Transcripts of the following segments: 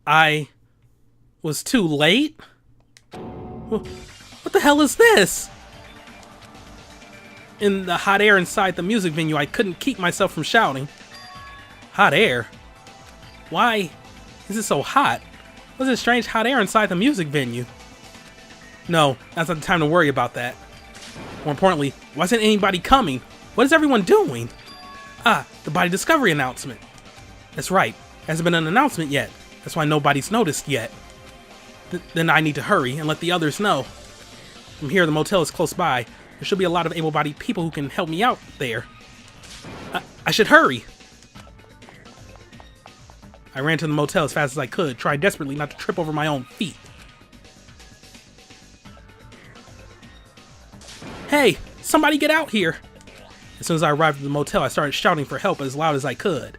I was too late? What the hell is this? In the hot air inside the music venue, I couldn't keep myself from shouting. Hot air? Why is it so hot? What's this strange hot air inside the music venue? No, that's not the time to worry about that. More importantly, why isn't anybody coming? What is everyone doing? Ah, the body discovery announcement. That's right, there hasn't been an announcement yet. That's why nobody's noticed yet. Then I need to hurry and let the others know. From here, the motel is close by. There should be a lot of able-bodied people who can help me out there. I should hurry. I ran to the motel as fast as I could, trying desperately not to trip over my own feet. Hey, somebody get out here! As soon as I arrived at the motel, I started shouting for help as loud as I could.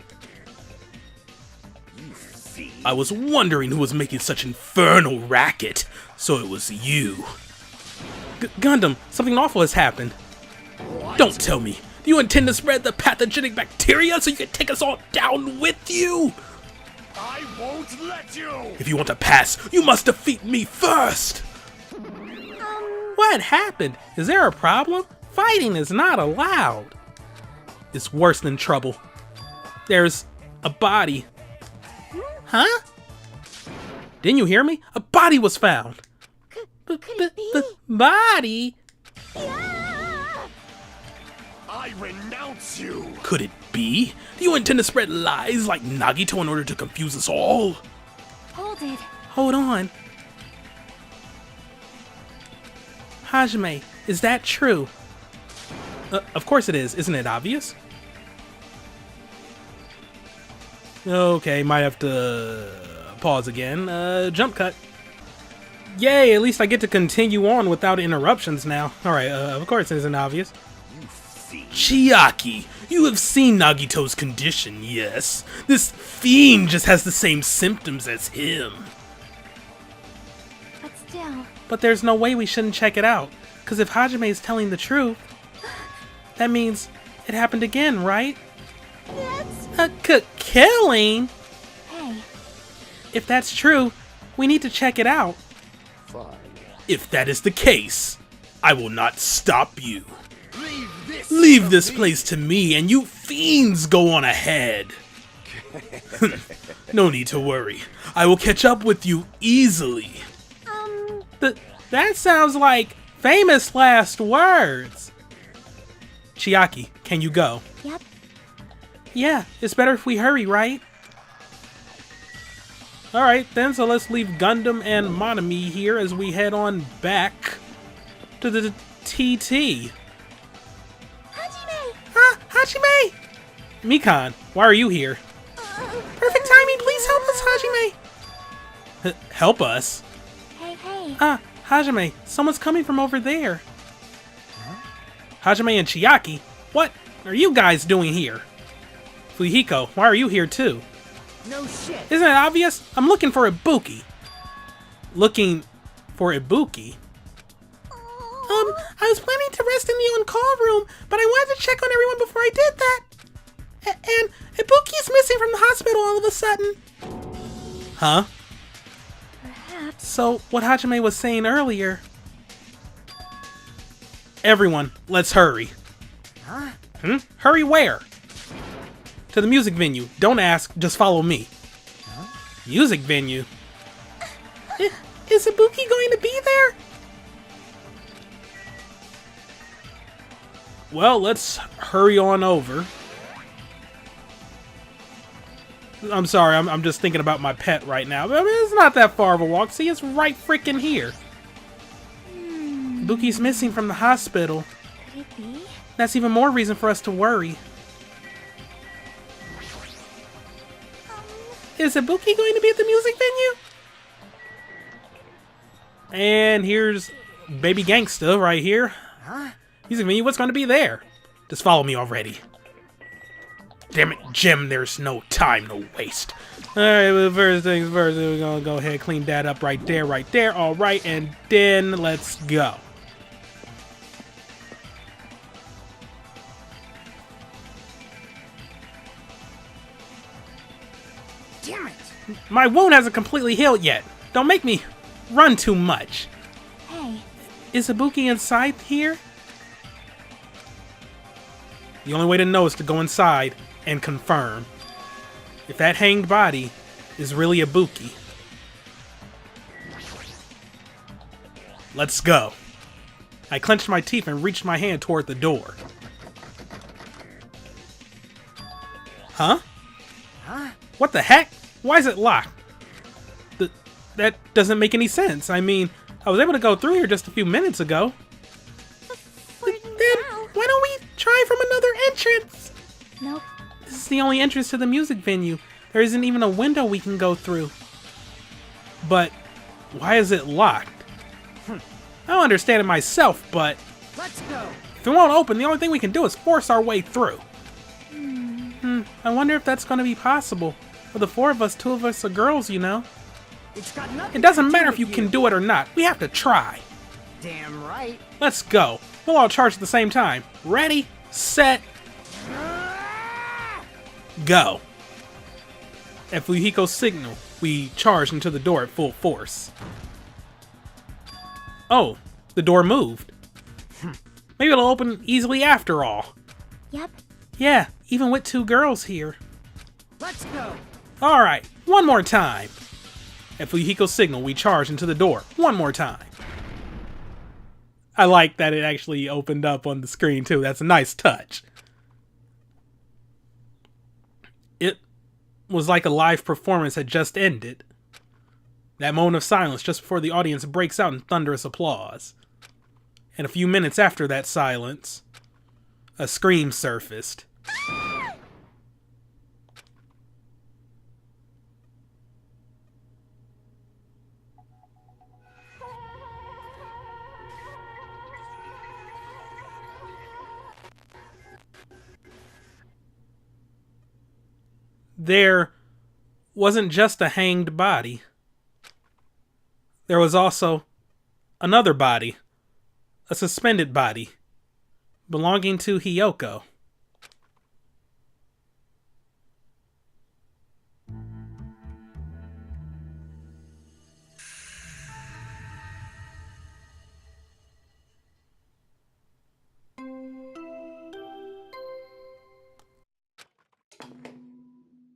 I was wondering who was making such infernal racket, so it was you. Gundam, something awful has happened. What? Don't tell me. Do you intend to spread the pathogenic bacteria so you can take us all down with you? I won't let you! If you want to pass, you must defeat me first! What happened? Is there a problem? Fighting is not allowed. It's worse than trouble. There's a body. Huh? Didn't you hear me? A body was found. Could it be? Body? Yeah! I renounce you! Could it be? Do you intend to spread lies like Nagito in order to confuse us all? Hold it. Hold on. Hajime, is that true? Of course it is. Isn't it obvious? Okay, might have to pause again. Jump cut. Yay, at least I get to continue on without interruptions now. Alright, of course it isn't obvious. Chiaki, you have seen Nagito's condition, yes? This fiend just has the same symptoms as him. But still... But there's no way we shouldn't check it out. Because if Hajime is telling the truth, that means it happened again, right? That's... Killing? Hey. If that's true, we need to check it out. Fine. If that is the case, I will not stop you. Leave This place to me, and you fiends go on ahead. No need to worry. I will catch up with you easily. That sounds like famous last words. Chiaki, can you go? Yep. Yeah, it's better if we hurry, right? Alright then, so let's leave Gundam and Monami here as we head on back to the TT. Hajime! Ah, Hajime! Mikan, why are you here? Perfect timing, please help us, Hajime! Help us? Hey. Ah, Hajime, someone's coming from over there. Hajime and Chiaki, what are you guys doing here? Fujihiko, why are you here too? No shit. Isn't it obvious? I'm looking for Ibuki. Looking for Ibuki? I was planning to rest in the on-call room, but I wanted to check on everyone before I did that. And Ibuki's missing from the hospital all of a sudden. Huh? Perhaps. So, what Hajime was saying earlier... Everyone, let's hurry. Huh? Hurry where? To the music venue. Don't ask, just follow me. Huh? Music venue? Is Ibuki going to be there? Well, let's hurry on over. I'm sorry, I'm just thinking about my pet right now. I mean, it's not that far of a walk. See, it's right freaking here. Ibuki's missing from the hospital. Could it be? That's even more reason for us to worry. Is Ibuki going to be at the music venue? And here's Baby Gangsta right here. Huh? Music venue, what's going to be there? Just follow me already. Damn it, Jim, there's no time to waste. Alright, well, first things first, we're going to go ahead and clean that up right there. Alright, and then let's go. Damn it! My wound hasn't completely healed yet. Don't make me run too much. Hey, Is Ibuki inside here? The only way to know is to go inside and confirm. If that hanged body is really Ibuki. Let's go. I clenched my teeth and reached my hand toward the door. Huh? huh? What the heck? Why is it locked? That doesn't make any sense. I mean, I was able to go through here just a few minutes ago. Then why don't we try from another entrance? Nope. This is the only entrance to the music venue. There isn't even a window we can go through. But why is it locked? I don't understand it myself, but Let's go. if it won't open, the only thing we can do is force our way through. I wonder if that's going to be possible. For the four of us, two of us are girls, you know. It's got nothing. It doesn't to do matter if with you can do it or not. We have to try. Damn right. Let's go. We'll all charge at the same time. Ready, set, go. At Fuyuhiko's signal, we charged into the door at full force. Oh, the door moved. Maybe it'll open easily after all. Yep. Yeah, even with two girls here. Let's go. Alright, one more time. At Fuyuhiko's signal, we charge into the door. One more time. I like that it actually opened up on the screen too. That's a nice touch. It was like a live performance had just ended. That moment of silence just before the audience breaks out in thunderous applause. And a few minutes after that silence, a scream surfaced. There wasn't just a hanged body. There was also another body, a suspended body, belonging to Hiyoko.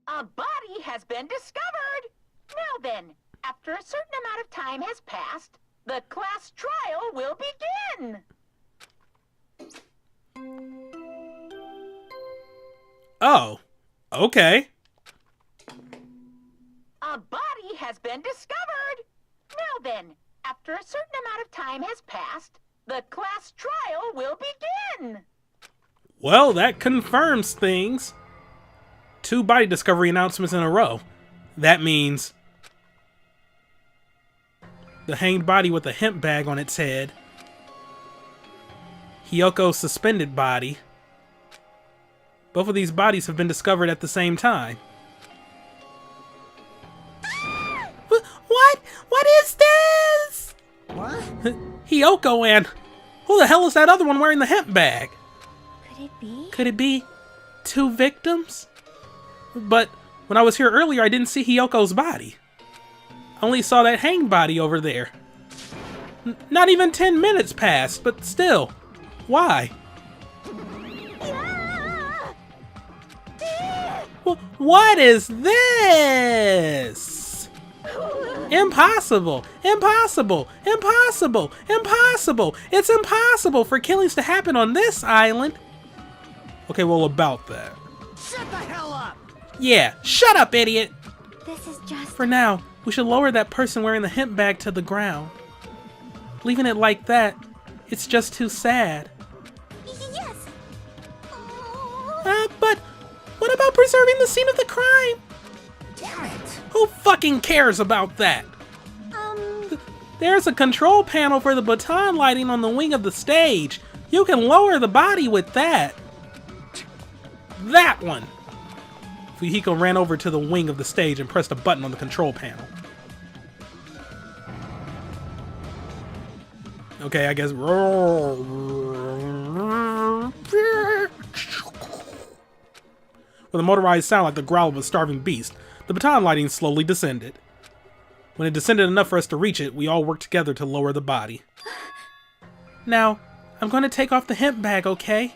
A body has been discovered! Now then, after a certain amount of time has passed, the class trial will begin! Oh, okay. A body has been discovered! Now then, after a certain amount of time has passed, the class trial will begin! Well, that confirms things. 2 body discovery announcements in a row. That means the hanged body with a hemp bag on its head, Hiyoko's suspended body. Both of these bodies have been discovered at the same time. What? What is this? What? Hiyoko and who the hell is that other one wearing the hemp bag? Could it be? Could it be 2 victims? But when I was here earlier, I didn't see Hiyoko's body. I only saw that hanged body over there. Not even 10 minutes passed, but still. Why? What is this? Impossible! Impossible! Impossible! Impossible! It's impossible for killings to happen on this island! Okay, well, about that. Shut the hell up! Yeah, shut up, idiot! This is just... For now, we should lower that person wearing the hemp bag to the ground. Leaving it like that, it's just too sad. Yes! But what about preserving the scene of the crime? Damn it! Who fucking cares about that? There's a control panel for the baton lighting on the wing of the stage. You can lower the body with that. That one! Fuyuhiko ran over to the wing of the stage and pressed a button on the control panel. Okay, I guess... with a motorized sound like the growl of a starving beast. The baton lighting slowly descended. When it descended enough for us to reach it, we all worked together to lower the body. Now, I'm going to take off the hemp bag, okay?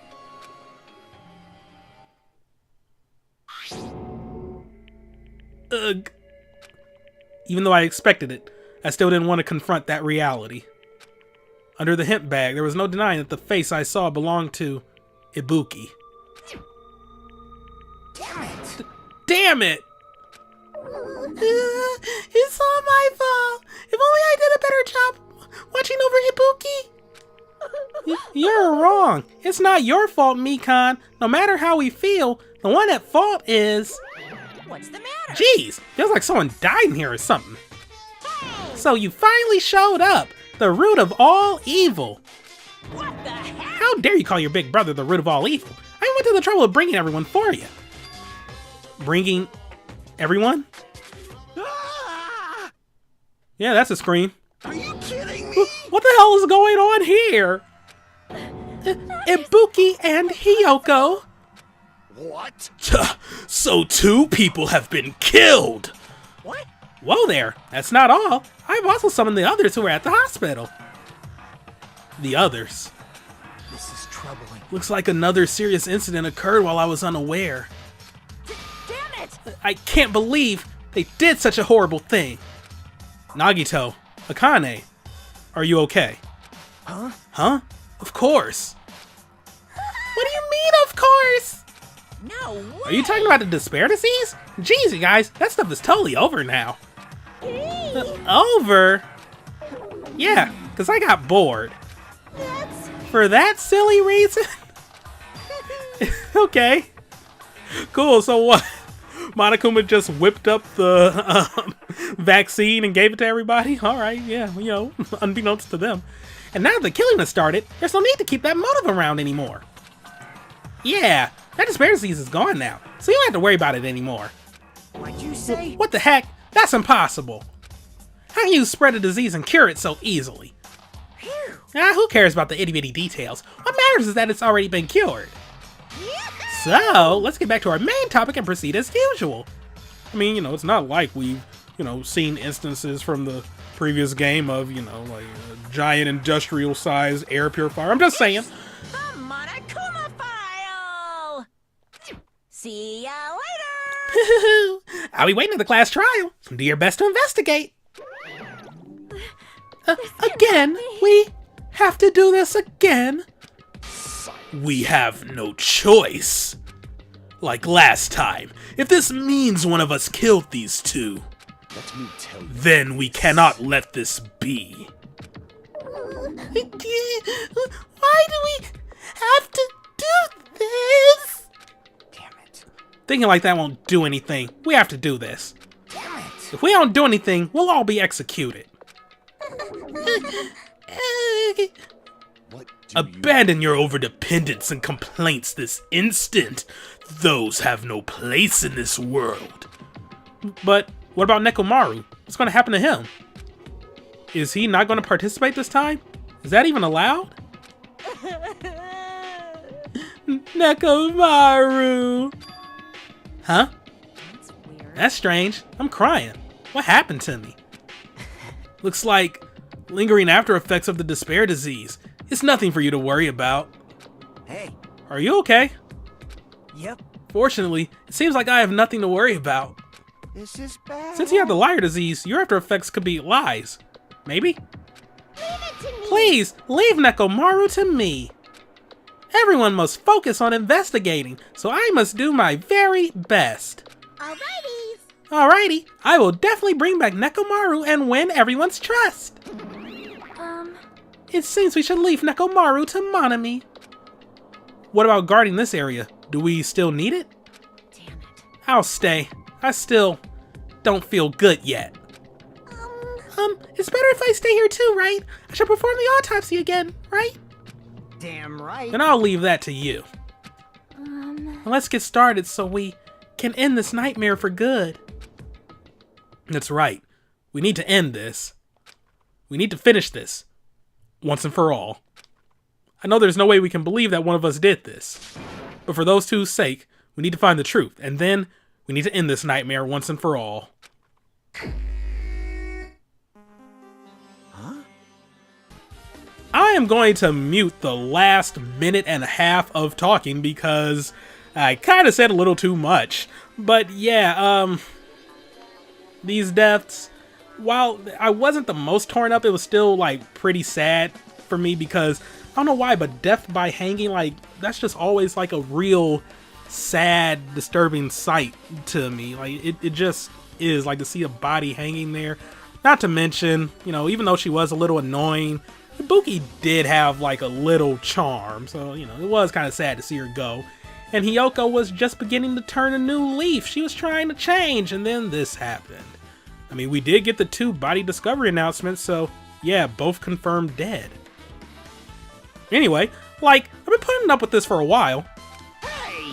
Ugh. Even though I expected it, I still didn't want to confront that reality. Under the hemp bag, there was no denying that the face I saw belonged to Ibuki. Damn it! Damn it! It's all my fault. If only I did a better job watching over Ibuki. You're wrong. It's not your fault, Mikan. No matter how we feel, the one at fault is... What's the matter? Jeez, feels like someone died in here or something. So you finally showed up. The root of all evil. What the heck? How dare you call your big brother the root of all evil? I went to the trouble of bringing everyone for you. Bringing everyone? Ah! Yeah, that's a scream. Are you kidding me? What the hell is going on here? Ibuki and Hiyoko. What? So 2 people have been killed. What? Whoa there, that's not all. I've also summoned the others who were at the hospital. The others. This is troubling. Looks like another serious incident occurred while I was unaware. Damn it! I can't believe they did such a horrible thing. Nagito, Akane, are you okay? Huh? Huh? Of course. What do you mean, of course? No way! Are you talking about the despair disease? Jeez, you guys, that stuff is totally over now. Over? Yeah, because I got bored. That's... For that silly reason? Okay. Cool, so what? Monokuma just whipped up the vaccine and gave it to everybody? Alright, yeah, you know, unbeknownst to them. And now the killing has started, there's no need to keep that motive around anymore. Yeah, that despair disease is gone now, so you don't have to worry about it anymore. What'd you say? What the heck? That's impossible. How can you spread a disease and cure it so easily? Phew. Ah, who cares about the itty-bitty details? What matters is that it's already been cured. So, let's get back to our main topic and proceed as usual. I mean, you know, it's not like we've, you know, seen instances from the previous game of, you know, like a giant industrial-sized air purifier. I'm just saying. The Monokuma file! See ya later! I'll be waiting at the class trial. Do your best to investigate. Again? We have to do this again? We have no choice. Like last time, if this means one of us killed these 2, Let me tell you. then we cannot let this be. Why do we have to do this? Damn it. Thinking like that won't do anything. We have to do this. Damn it. If we don't do anything, we'll all be executed. What do Abandon your overdependence and complaints this instant. Those have no place in this world. But what about Nekomaru? What's going to happen to him? Is he not going to participate this time? Is that even allowed? Nekomaru! Huh? That's weird. That's strange. I'm crying. What happened to me? Looks like lingering after effects of the despair disease. It's nothing for you to worry about. Hey. Are you okay? Yep. Fortunately, it seems like I have nothing to worry about. This is bad. Since you have the liar disease, your after effects could be lies. Maybe? Leave it to me. Please, leave Nekomaru to me. Everyone must focus on investigating, so I must do my very best. Alrighty. Alrighty, I will definitely bring back Nekomaru and win everyone's trust. It seems we should leave Nekomaru to Monami. What about guarding this area? Do we still need it? Damn it. I'll stay. I still don't feel good yet. It's better if I stay here too, right? I should perform the autopsy again, right? Damn right. Then I'll leave that to you. Let's get started so we can end this nightmare for good. That's right. We need to end this. We need to finish this. Once and for all. I know there's no way we can believe that one of us did this. But for those two's sake, We need to find the truth, and then we need to end this nightmare once and for all. I am going to mute the last minute and a half of talking because I kind of said a little too much. But yeah, these deaths, while I wasn't the most torn up, it was still like pretty sad for me because I don't know why, but death by hanging, like that's just always like a real sad, disturbing sight to me. Like it just is, like to see a body hanging there. Not to mention, you know, even though she was a little annoying, Ibuki did have like a little charm, so you know, it was kind of sad to see her go. And Hiyoko was just beginning to turn a new leaf. She was trying to change, and then this happened. I mean, we did get the 2 body discovery announcements, so yeah, both confirmed dead. Anyway, like, I've been putting up with this for a while.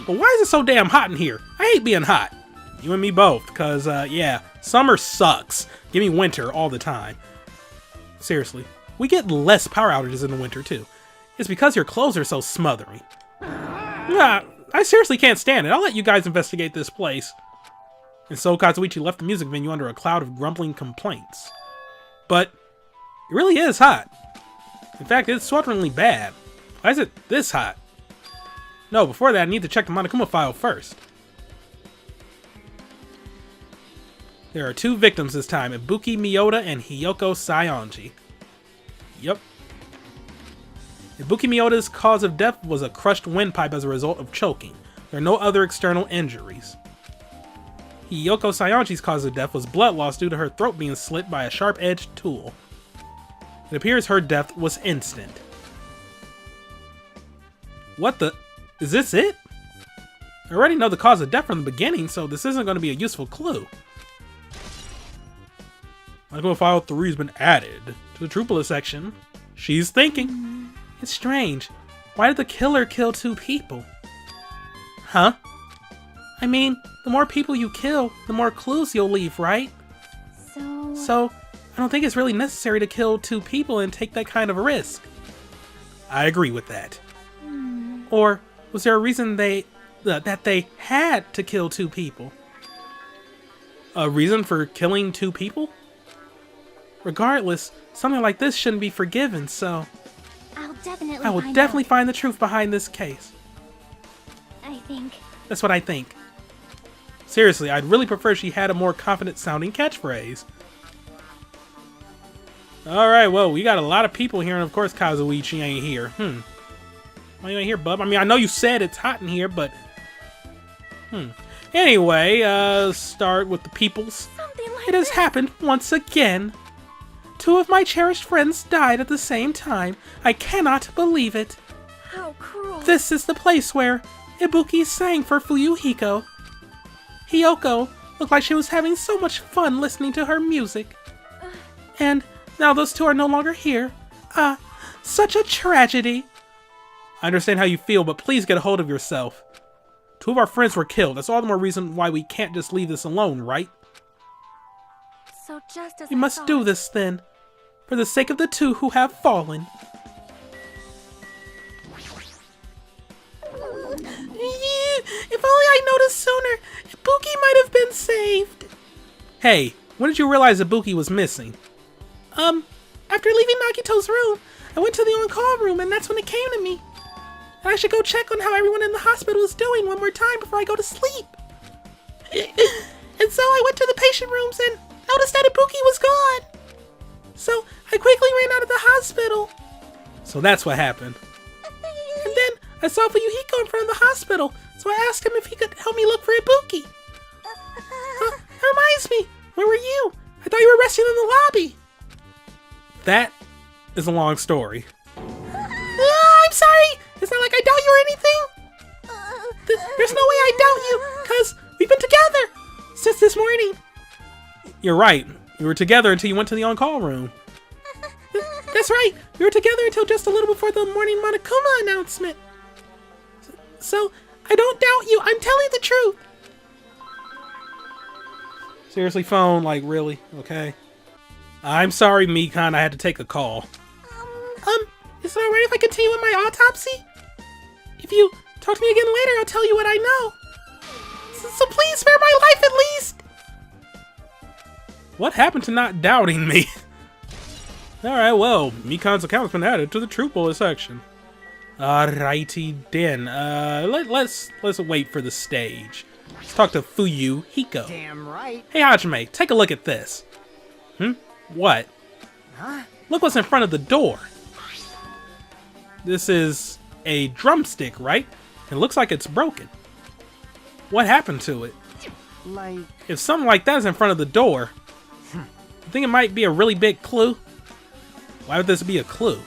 But why is it so damn hot in here? I hate being hot. You and me both, because, yeah, summer sucks. Give me winter all the time. Seriously, we get less power outages in the winter, too. It's because your clothes are so smothering. Nah, I seriously can't stand it. I'll let you guys investigate this place. And so Kazuichi left the music venue under a cloud of grumbling complaints. But it really is hot. In fact, it's swelteringly bad. Why is it this hot? No, before that, I need to check the Monokuma file first. There are 2 victims this time, Ibuki Miyota and Hiyoko Saionji. Yep. Ibuki Miyota's cause of death was a crushed windpipe as a result of choking. There are no other external injuries. Hiyoko Saionji's cause of death was blood loss due to her throat being slit by a sharp-edged tool. It appears her death was instant. What the? Is this it? I already know the cause of death from the beginning, so this isn't going to be a useful clue. Monokuma File 3 has been added to the true police section. She's thinking. It's strange. Why did the killer kill 2 people? Huh? I mean, the more people you kill, the more clues you'll leave, right? So, I don't think it's really necessary to kill 2 people and take that kind of a risk. I agree with that. Or was there a reason that they had to kill 2 people? A reason for killing 2 people? Regardless, something like this shouldn't be forgiven, so I will definitely find the truth behind this case. I think. That's what I think. Seriously, I'd really prefer she had a more confident sounding catchphrase. Alright, well, we got a lot of people here, and of course Kazuichi ain't here. Why you ain't here, bub? I mean, I know you said it's hot in here, but... Anyway, start with the peoples. It has happened once again. 2 of my cherished friends died at the same time. I cannot believe it. How cruel. This is the place where Ibuki sang for Fuyuhiko. Hiyoko looked like she was having so much fun listening to her music. And now those 2 are no longer here. Such a tragedy. I understand how you feel, but please get a hold of yourself. 2 of our friends were killed. That's all the more reason why we can't just leave this alone, right? So just as We must do this then, for the sake of the 2 who have fallen. If only I noticed sooner, Ibuki might have been saved. Hey, when did you realize Ibuki was missing? After leaving Nagito's room, I went to the on-call room and that's when it came to me. I should go check on how everyone in the hospital is doing one more time before I go to sleep. And so I went to the patient rooms and noticed that Ibuki was gone. So I quickly ran out of the hospital. So that's what happened. And then I saw Fuyuhiko in front of the hospital, so I asked him if he could help me look for Ibuki. That reminds me, where were you? I thought you were resting in the lobby. That is a long story. I'm sorry. It's not like I doubt you or anything. There's no way I doubt you, because we've been together since this morning. You're right. We were together until you went to the on-call room. That's right. We were together until just a little before the morning Monokuma announcement. So, I don't doubt you. I'm telling the truth. Seriously, phone? Like, really? Okay. I'm sorry, Mikan. I had to take a call. Is it alright if I continue with my autopsy? If you talk to me again later, I'll tell you what I know. So please spare my life at least! What happened to not doubting me? Alright, well, Mikan's account's been added to the Troop Bullet section. Alrighty then. Let's wait for the stage. Let's talk to Fuyu Hiko. Damn right. Hey Hajime, take a look at this. What? Huh? Look what's in front of the door. This is a drumstick, right? It looks like it's broken. What happened to it? Like, If something like that is in front of the door, you think it might be a really big clue? Why would this be a clue?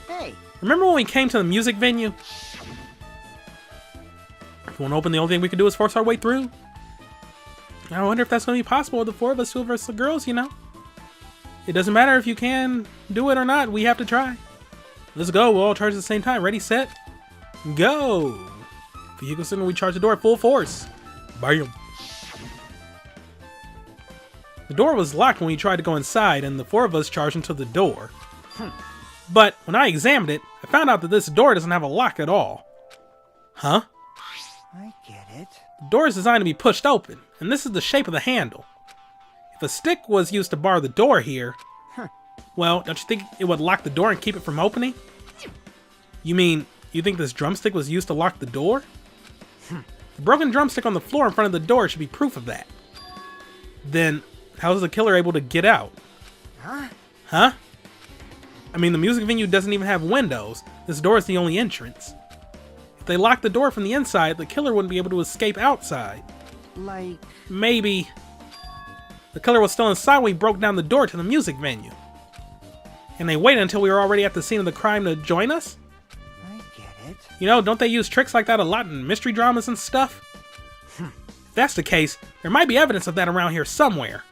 hey, Remember when we came to the music venue? If we want to open, the only thing we can do is force our way through. I wonder if that's going to be possible with the four of us, two versus the girls, you know? It doesn't matter if you can do it or not, we have to try. Let's go, we'll all charge at the same time. Ready, set, go! Vehicle signal, we charge the door at full force. Bam! The door was locked when we tried to go inside, and the four of us charged into the door. But when I examined it, I found out that this door doesn't have a lock at all. Huh? I get it. The door is designed to be pushed open, and this is the shape of the handle. If a stick was used to bar the door here, well, don't you think it would lock the door and keep it from opening? You mean, you think this drumstick was used to lock the door? The broken drumstick on the floor in front of the door should be proof of that. Then, how is the killer able to get out? Huh? Huh? I mean, the music venue doesn't even have windows. This door is the only entrance. If they locked the door from the inside, the killer wouldn't be able to escape outside. Like, Maybe the killer was still inside when we broke down the door to the music venue. And they waited until we were already at the scene of the crime to join us? I get it. You know, don't they use tricks like that a lot in mystery dramas and stuff? If that's the case, there might be evidence of that around here somewhere.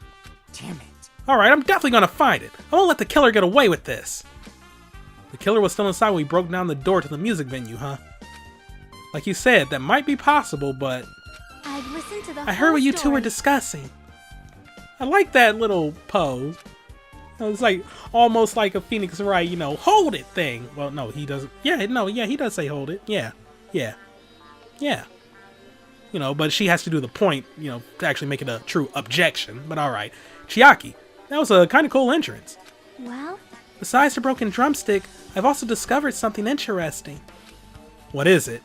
Damn it. Alright, I'm definitely gonna find it. I won't let the killer get away with this. The killer was still inside when we broke down the door to the music venue, huh? Like you said, that might be possible, but I've listened to the I heard whole what you two were story. discussing. I like that little pose. It's like almost like a Phoenix Wright, you know, hold it thing. Well, no, he doesn't. Yeah, no, yeah, he does say hold it. Yeah. You know, but she has to do the point, you know, to actually make it a true objection. But alright. Chiaki, that was a kind of cool entrance. Well, Besides the broken drumstick, I've also discovered something interesting. What is it?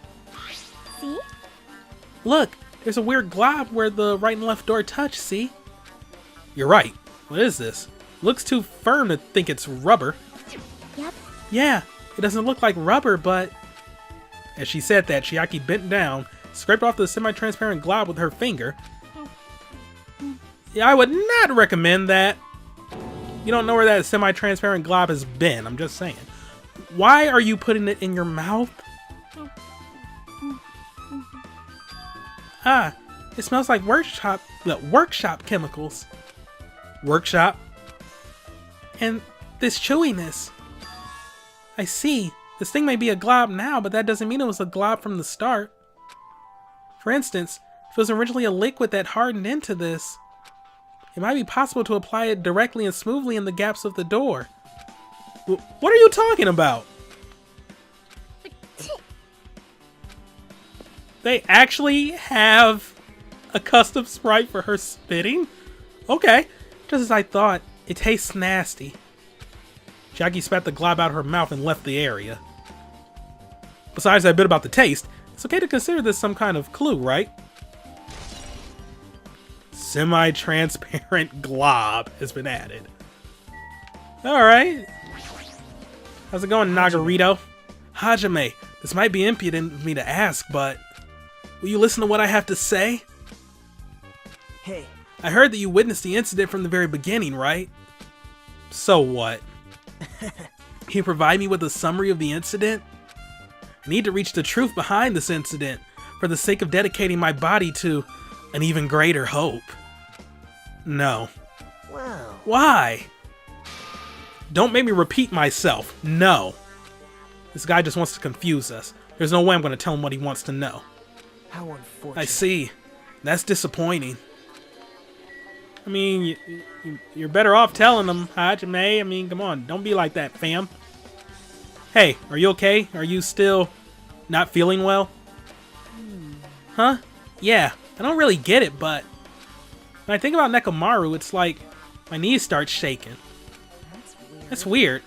see? Look, there's a weird glob where the right and left door touch, see? You're right. What is this? Looks too firm to think it's rubber. Yep. Yeah, it doesn't look like rubber, but... As she said that, Chiaki bent down, scraped off the semi-transparent glob with her finger. Yeah, I would not recommend that. You don't know where that semi-transparent glob has been, I'm just saying. Why are you putting it in your mouth? Ah, it smells like workshop chemicals. Workshop? And this chewiness. I see. This thing may be a glob now, but that doesn't mean it was a glob from the start. For instance, if it was originally a liquid that hardened into this, it might be possible to apply it directly and smoothly in the gaps of the door. What are you talking about? They actually have a custom sprite for her spitting? Okay, just as I thought. It tastes nasty. Chiaki spat the glob out of her mouth and left the area. Besides that bit about the taste, it's okay to consider this some kind of clue, right? Semi-transparent glob has been added. Alright. How's it going, Nagarito? Hajime, this might be impudent of me to ask, but will you listen to what I have to say? Hey, I heard that you witnessed the incident from the very beginning, right? So what? Can you provide me with a summary of the incident? I need to reach the truth behind this incident for the sake of dedicating my body to an even greater hope. No. well, Why? Don't make me repeat myself. No. This guy just wants to confuse us. There's no way I'm going to tell him what he wants to know. how unfortunate. I see. That's disappointing. I mean, you're better off telling him, Hajime. I mean, come on. Don't be like that, fam. Hey, are you okay? Are you still not feeling well? Huh? Yeah, I don't really get it, but when I think about Nekomaru, it's like my knees start shaking. That's weird. That's weird.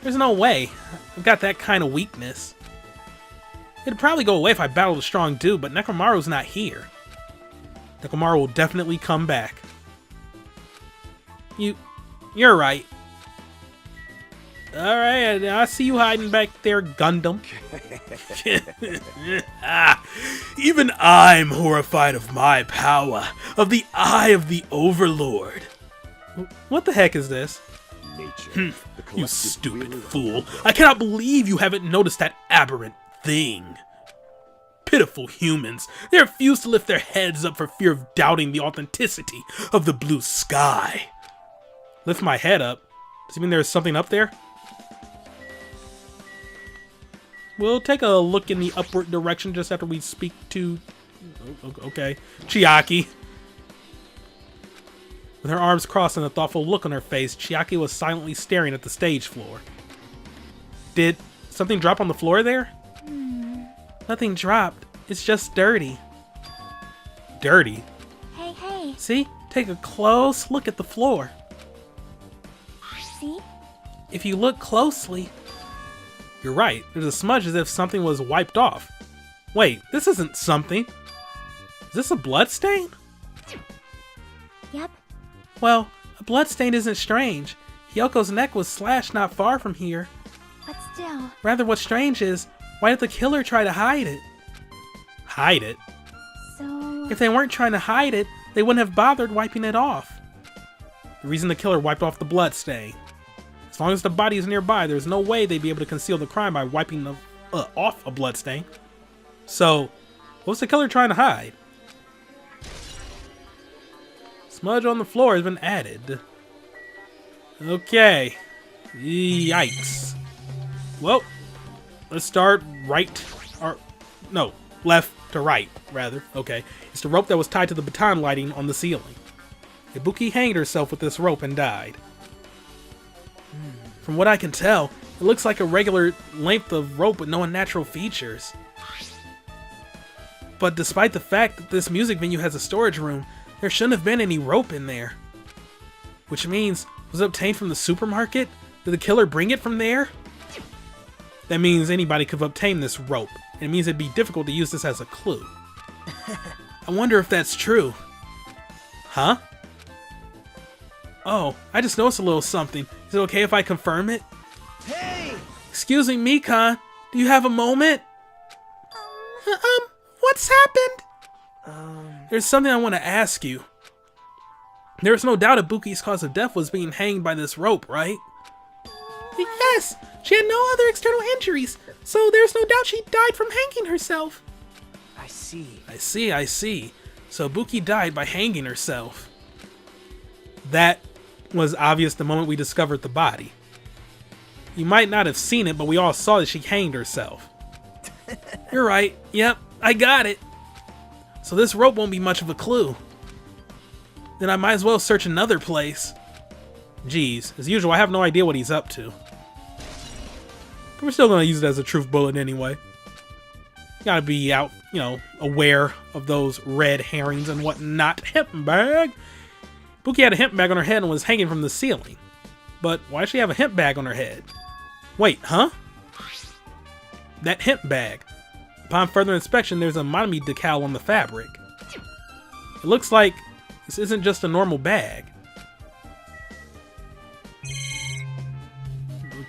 There's no way I've got that kind of weakness. It'd probably go away if I battled a strong dude, but Nekomaru's not here. Nekomaru will definitely come back. You're right. Alright, I see you hiding back there, Gundam. Even I'm horrified of my power, of the eye of the Overlord. What the heck is this? Nature. You stupid fool. I cannot believe you haven't noticed that aberrant thing. Pitiful humans. They refuse to lift their heads up for fear of doubting the authenticity of the blue sky. Lift my head up? Does it mean there's something up there? We'll take a look in the upward direction just after we speak to... Okay. Chiaki. With her arms crossed and a thoughtful look on her face, Chiaki was silently staring at the stage floor. Did something drop on the floor there? Nothing dropped. It's just dirty. Dirty? Hey. See? Take a close look at the floor. See? If you look closely... You're right. There's a smudge as if something was wiped off. Wait, this isn't something. Is this a blood stain? Yep. Well, a blood stain isn't strange. Hyoko's neck was slashed not far from here. But still. Rather, what's strange is, why did the killer try to hide it? Hide it? So... If they weren't trying to hide it, they wouldn't have bothered wiping it off. The reason the killer wiped off the blood stain. As long as the body is nearby, there's no way they'd be able to conceal the crime by wiping off a blood stain. So, what's the killer trying to hide? Smudge on the floor has been added. Okay. Yikes. Well, let's start right, or no, left to right, rather. Okay. It's the rope that was tied to the baton lighting on the ceiling. Ibuki hanged herself with this rope and died. From what I can tell, it looks like a regular length of rope with no unnatural features. But despite the fact that this music venue has a storage room, there shouldn't have been any rope in there. Which means, was it obtained from the supermarket? Did the killer bring it from there? That means anybody could have obtained this rope, and it means it'd be difficult to use this as a clue. I wonder if that's true. Huh? Oh, I just noticed a little something. Is it okay if I confirm it? Hey! Excuse me, Mikan. Do you have a moment? What's happened? There's something I want to ask you. There's no doubt Ibuki's cause of death was being hanged by this rope, right? Yes! She had no other external injuries, so there's no doubt she died from hanging herself. I see. I see. So Ibuki died by hanging herself. That was obvious the moment we discovered the body. You might not have seen it, but we all saw that she hanged herself. You're right. Yep, I got it. So this rope won't be much of a clue. Then I might as well search another place. Geez, as usual, I have no idea what he's up to. But we're still gonna use it as a truth bullet anyway. Gotta be out, aware of those red herrings and whatnot. Hemp bag! Buki had a hemp bag on her head and was hanging from the ceiling. But why does she have a hemp bag on her head? Wait, huh? That hemp bag. Upon further inspection, there's a Monokuma decal on the fabric. It looks like this isn't just a normal bag.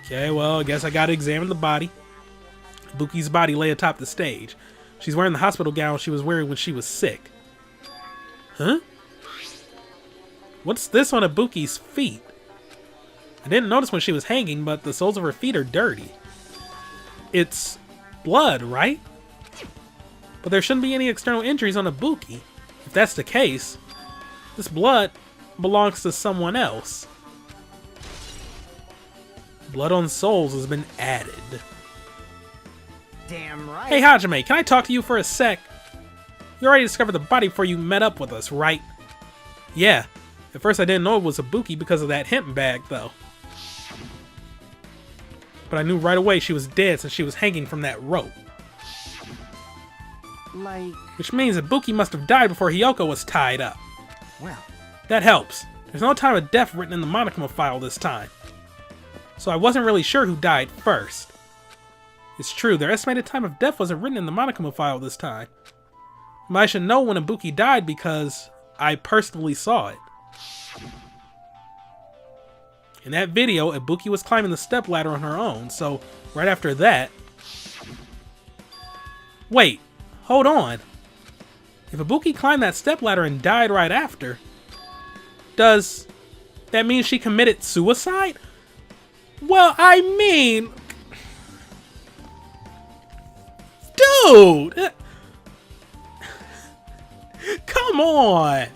Okay, well, I guess I gotta examine the body. Buki's body lay atop the stage. She's wearing the hospital gown she was wearing when she was sick. Huh? What's this on Ibuki's feet? I didn't notice when she was hanging, but the soles of her feet are dirty. It's blood, right? But there shouldn't be any external injuries on Ibuki. If that's the case, this blood belongs to someone else. Blood on soles has been added. Damn right. Hey Hajime, can I talk to you for a sec? You already discovered the body before you met up with us, right? Yeah. At first I didn't know it was Ibuki because of that hemp bag, though. But I knew right away she was dead since she was hanging from that rope. Like, Which means Ibuki must have died before Hiyoko was tied up. well, That helps. There's no time of death written in the Monokuma file this time. So I wasn't really sure who died first. It's true, their estimated time of death wasn't written in the Monokuma file this time. But I should know when Ibuki died because I personally saw it. In that video, Ibuki was climbing the stepladder on her own, so right after that... Wait, hold on. If Ibuki climbed that stepladder and died right after, does that mean she committed suicide? Well, I mean... Dude! Come on!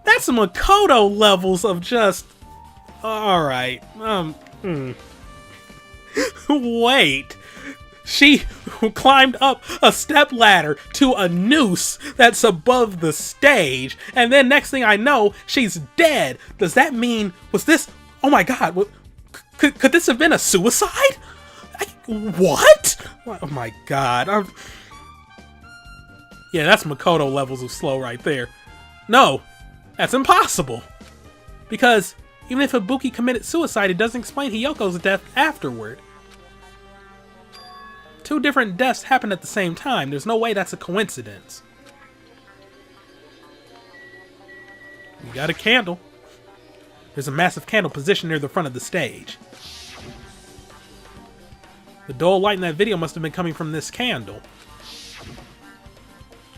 That's some Makoto levels of just... Alright, Wait! She climbed up a stepladder to a noose that's above the stage, and then next thing I know, she's dead. Does that mean... Was this... Oh my god, could this have been a suicide? What? Oh my god. Yeah, that's Makoto levels of slow right there. No, that's impossible. Because even if Ibuki committed suicide, it doesn't explain Hiyoko's death afterward. Two different deaths happened at the same time. There's no way that's a coincidence. We got a candle. There's a massive candle positioned near the front of the stage. The dull light in that video must have been coming from this candle.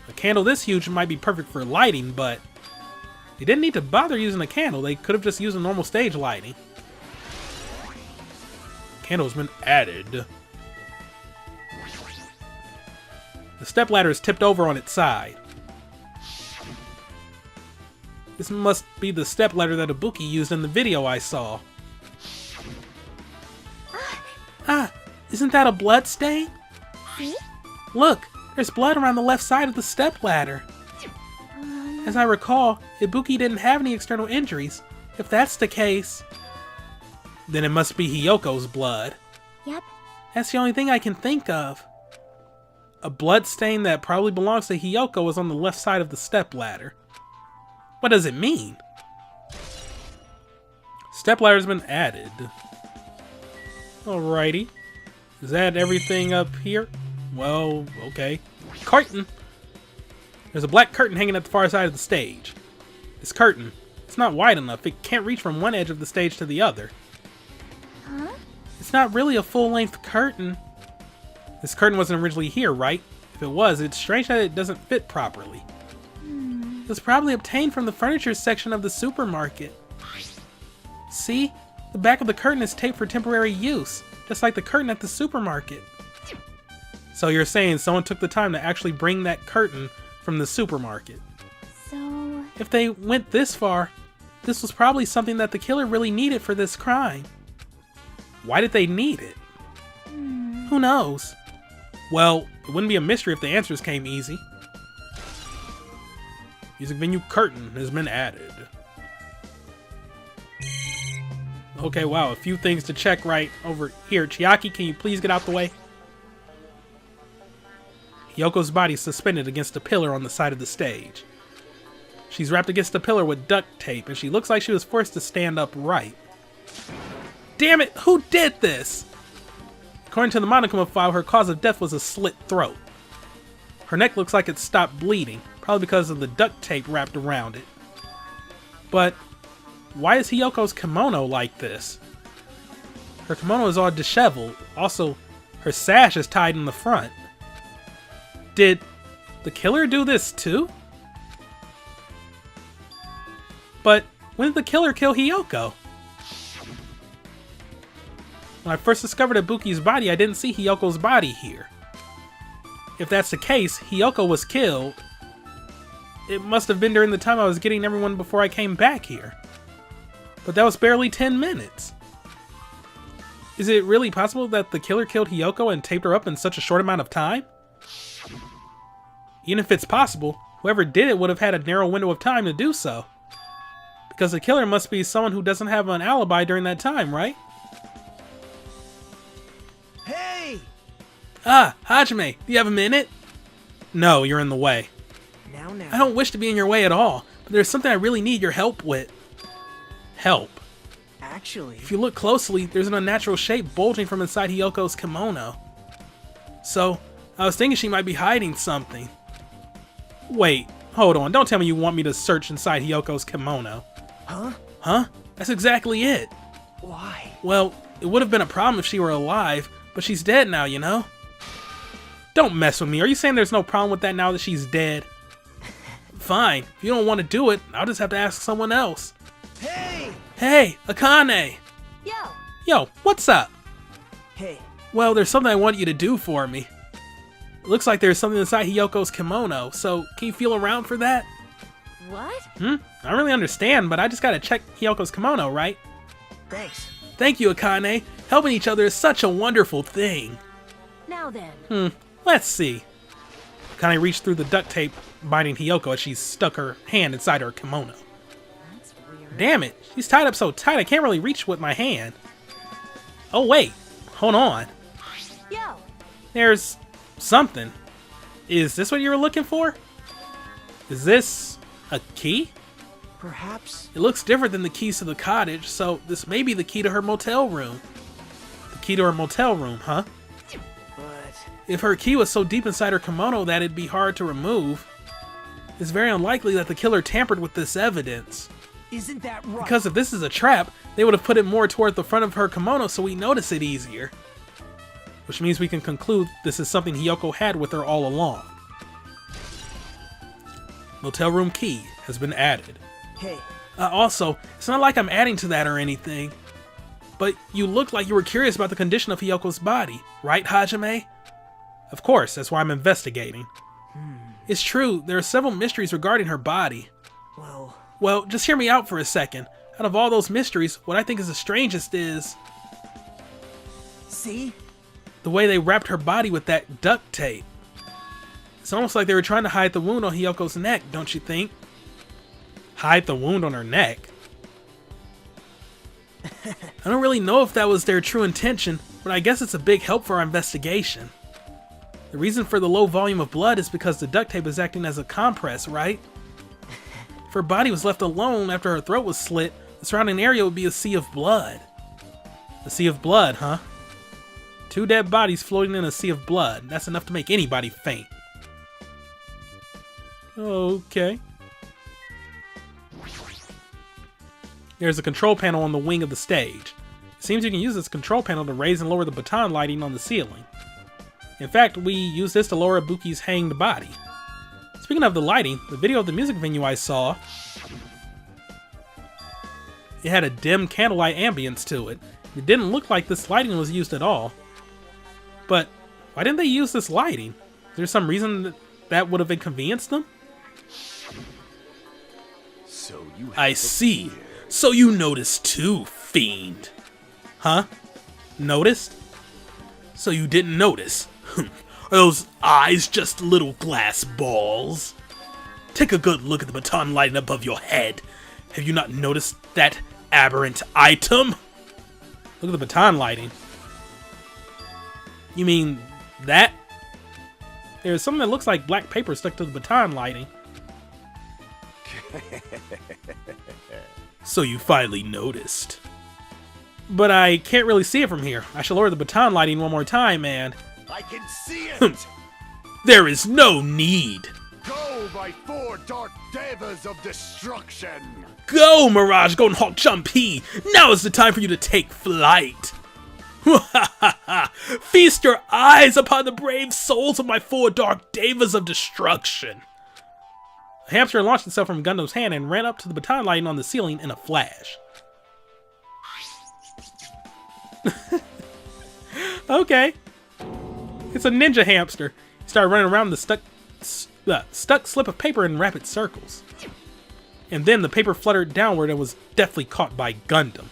A candle this huge might be perfect for lighting, but they didn't need to bother using a candle. They could have just used a normal stage lighting. Candle's been added. The stepladder is tipped over on its side. This must be the stepladder that Ibuki used in the video I saw. Ah, isn't that a blood stain? See? Look, there's blood around the left side of the stepladder. As I recall, Ibuki didn't have any external injuries. If that's the case, then it must be Hiyoko's blood. Yep. That's the only thing I can think of. A blood stain that probably belongs to Hiyoko is on the left side of the stepladder. What does it mean? Stepladder's been added. Alrighty. Is that everything up here? Well, okay. Curtain! There's a black curtain hanging at the far side of the stage. This curtain, it's not wide enough. It can't reach from one edge of the stage to the other. Huh? It's not really a full-length curtain. This curtain wasn't originally here, right? If it was, it's strange that it doesn't fit properly. It was probably obtained from the furniture section of the supermarket. See? The back of the curtain is taped for temporary use, just like the curtain at the supermarket. So you're saying someone took the time to actually bring that curtain from the supermarket. So... If they went this far, this was probably something that the killer really needed for this crime. Why did they need it? Who knows? Well, it wouldn't be a mystery if the answers came easy. Music venue curtain has been added. Okay, wow, a few things to check right over here. Chiaki, can you please get out the way? Hiyoko's body is suspended against a pillar on the side of the stage. She's wrapped against the pillar with duct tape, and she looks like she was forced to stand upright. Damn it, who did this? According to the Monokuma file, her cause of death was a slit throat. Her neck looks like it stopped bleeding, probably because of the duct tape wrapped around it. But why is Hiyoko's kimono like this? Her kimono is all disheveled. Also, her sash is tied in the front. Did the killer do this too? But when did the killer kill Hiyoko? When I first discovered Ibuki's body, I didn't see Hiyoko's body here. If that's the case, Hiyoko was killed. It must have been during the time I was getting everyone before I came back here. But that was barely 10 minutes. Is it really possible that the killer killed Hiyoko and taped her up in such a short amount of time? Even if it's possible, whoever did it would have had a narrow window of time to do so. Because the killer must be someone who doesn't have an alibi during that time, right? Hey! Ah, Hajime, do you have a minute? No, you're in the way. Now. I don't wish to be in your way at all, but there's something I really need your help with. Help? Actually, If you look closely, there's an unnatural shape bulging from inside Hiyoko's kimono. So, I was thinking she might be hiding something. Wait, hold on, don't tell me you want me to search inside Hiyoko's kimono. huh? Huh? That's exactly it. Why? Well, it would have been a problem if she were alive, but she's dead now, you know? Don't mess with me. Are you saying there's no problem with that now that she's dead? Fine. If you don't want to do it, I'll just have to ask someone else. Hey! Hey, Akane! Yo, Yo, what's up? Hey, Well, there's something I want you to do for me. It looks like there's something inside Hiyoko's kimono, so can you feel around for that? what? I don't really understand, but I just gotta check Hiyoko's kimono, right? thanks. Thank you, Akane. Helping each other is such a wonderful thing. Now then. Let's see. Akane reached through the duct tape binding Hiyoko as she stuck her hand inside her kimono. That's weird. Damn it, she's tied up so tight I can't really reach with my hand. Oh wait, hold on. Yo, There's something. Is this what you were looking for? Is this a key? Perhaps. It looks different than the keys to the cottage, so this may be the key to her motel room. The key to her motel room, huh? But If her key was so deep inside her kimono that it'd be hard to remove, it's very unlikely that the killer tampered with this evidence. isn't that right? Because if this is a trap, they would have put it more toward the front of her kimono so we notice it easier. Which means we can conclude this is something Hiyoko had with her all along. Motel room key has been added. Hey, Also, it's not like I'm adding to that or anything, but you looked like you were curious about the condition of Hiyoko's body, right, Hajime? Of course, that's why I'm investigating. It's true, there are several mysteries regarding her body. Well, just hear me out for a second. Out of all those mysteries, what I think is the strangest is see? the way they wrapped her body with that duct tape. It's almost like they were trying to hide the wound on Hiyoko's neck, don't you think? Hide the wound on her neck? I don't really know if that was their true intention, but I guess it's a big help for our investigation. The reason for the low volume of blood is because the duct tape is acting as a compress, right? If her body was left alone after her throat was slit, the surrounding area would be a sea of blood. A sea of blood, huh? 2 dead bodies floating in a sea of blood. That's enough to make anybody faint. Okay. There's a control panel on the wing of the stage. It seems you can use this control panel to raise and lower the baton lighting on the ceiling. In fact, we use this to lower Ibuki's hanged body. Speaking of the lighting, the video of the music venue I saw, it had a dim candlelight ambience to it. It didn't look like this lighting was used at all. But why didn't they use this lighting? Is there some reason that would have inconvenienced them? So you I see. So you noticed too, fiend. Huh? Noticed? So you didn't notice? Are those eyes just little glass balls? Take a good look at the baton lighting above your head. Have you not noticed that aberrant item? Look at the baton lighting. You mean that? There's something that looks like black paper stuck to the baton lighting. So you finally noticed. But I can't really see it from here. I shall lower the baton lighting one more time, and I can see it! there is no need. Go, my 4 dark devas of destruction! Go, Mirage Golden Champi! Now is the time for you to take flight! Feast your eyes upon the brave souls of my 4 dark devas of destruction! A hamster launched itself from Gundam's hand and ran up to the baton lighting on the ceiling in a flash. Okay. It's a ninja hamster. He started running around the stuck slip of paper in rapid circles. And then the paper fluttered downward and was deftly caught by Gundam.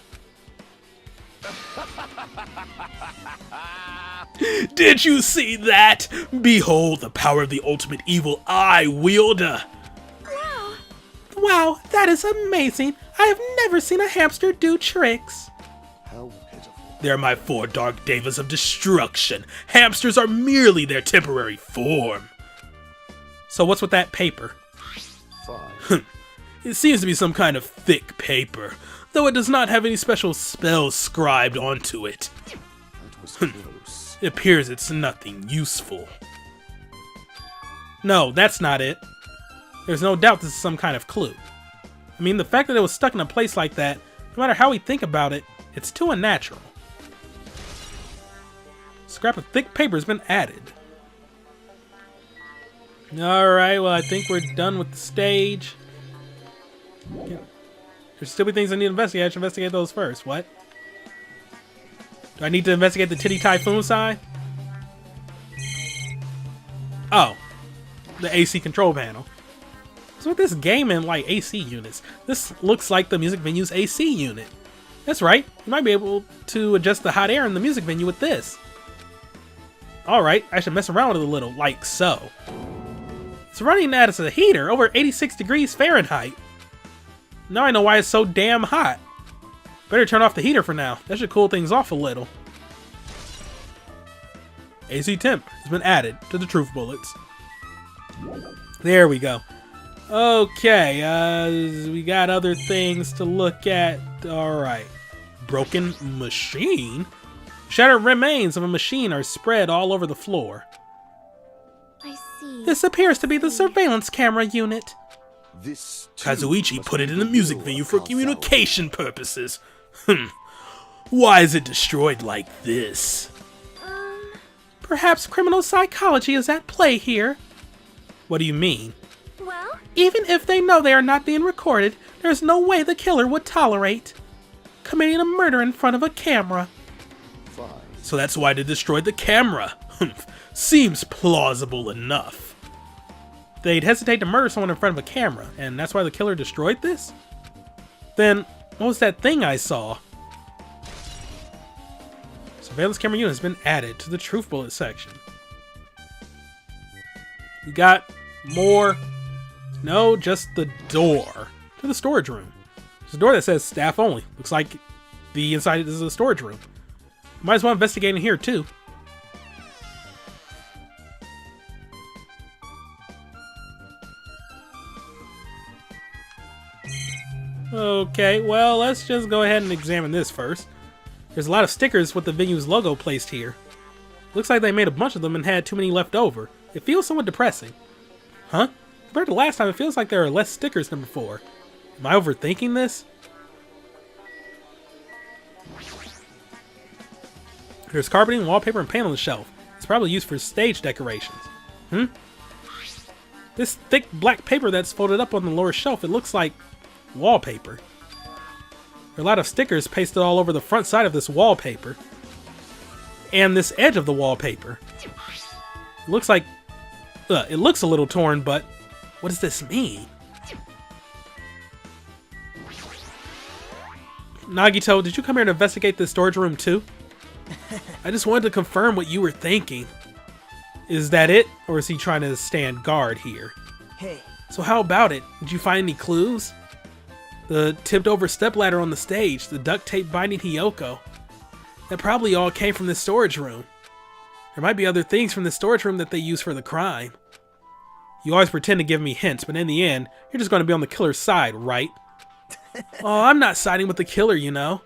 Did you see that? Behold the power of the ultimate evil eye wielder. Wow, that is amazing. I have never seen a hamster do tricks. How pitiful. They're my 4 dark devas of destruction. Hamsters are merely their temporary form. So what's with that paper? Fine. It seems to be some kind of thick paper, though it does not have any special spells scribed onto it. That was close. It appears it's nothing useful. No, that's not it. There's no doubt this is some kind of clue. I mean, the fact that it was stuck in a place like that, no matter how we think about it, it's too unnatural. Scrap of thick paper has been added. Alright, well, I think we're done with the stage. Yeah. There's still be things I need to investigate. I should investigate those first. What? Do I need to investigate the Titty Typhoon side? Oh. The AC control panel. So with this game and like AC units, this looks like the music venue's AC unit. That's right. You might be able to adjust the hot air in the music venue with this. Alright, I should mess around with it a little, like so. It's running that as a heater, over 86 degrees Fahrenheit. Now I know why it's so damn hot. Better turn off the heater for now. That should cool things off a little. AC temp has been added to the truth bullets. There we go. Okay, we got other things to look at. Alright. Broken machine? Shattered remains of a machine are spread all over the floor. I see. This appears to be the surveillance camera unit. This too Kazuichi must put it be in the the music rule venue of for causality. communication purposes. Why is it destroyed like this? Perhaps criminal psychology is at play here. What do you mean? Well, Even if they know they are not being recorded, there's no way the killer would tolerate committing a murder in front of a camera. Fine. So that's why they destroyed the camera. Seems plausible enough. They'd hesitate to murder someone in front of a camera, and that's why the killer destroyed this? Then, what was that thing I saw? Surveillance camera unit has been added to the truth bullet section. We got more. No, just the door to the storage room. There's a door that says staff only. Looks like the inside is a storage room. Might as well investigate in here too. Okay, well, let's just go ahead and examine this first. There's a lot of stickers with the venue's logo placed here. Looks like they made a bunch of them and had too many left over. It feels somewhat depressing. Huh? Compared to last time, it feels like there are less stickers than before. Am I overthinking this? There's carpeting, wallpaper, and paint on the shelf. It's probably used for stage decorations. This thick black paper that's folded up on the lower shelf, it looks like wallpaper. There are a lot of stickers pasted all over the front side of this wallpaper. And this edge of the wallpaper. It looks like... it looks a little torn, but what does this mean? Nagito, did you come here to investigate this storage room too? I just wanted to confirm what you were thinking. Is that it? Or is he trying to stand guard here? Hey, So how about it? Did you find any clues? The tipped over stepladder on the stage, the duct tape binding Hiyoko. That probably all came from this storage room. There might be other things from the storage room that they use for the crime. You always pretend to give me hints, but in the end, you're just going to be on the killer's side, right? Oh, I'm not siding with the killer, you know.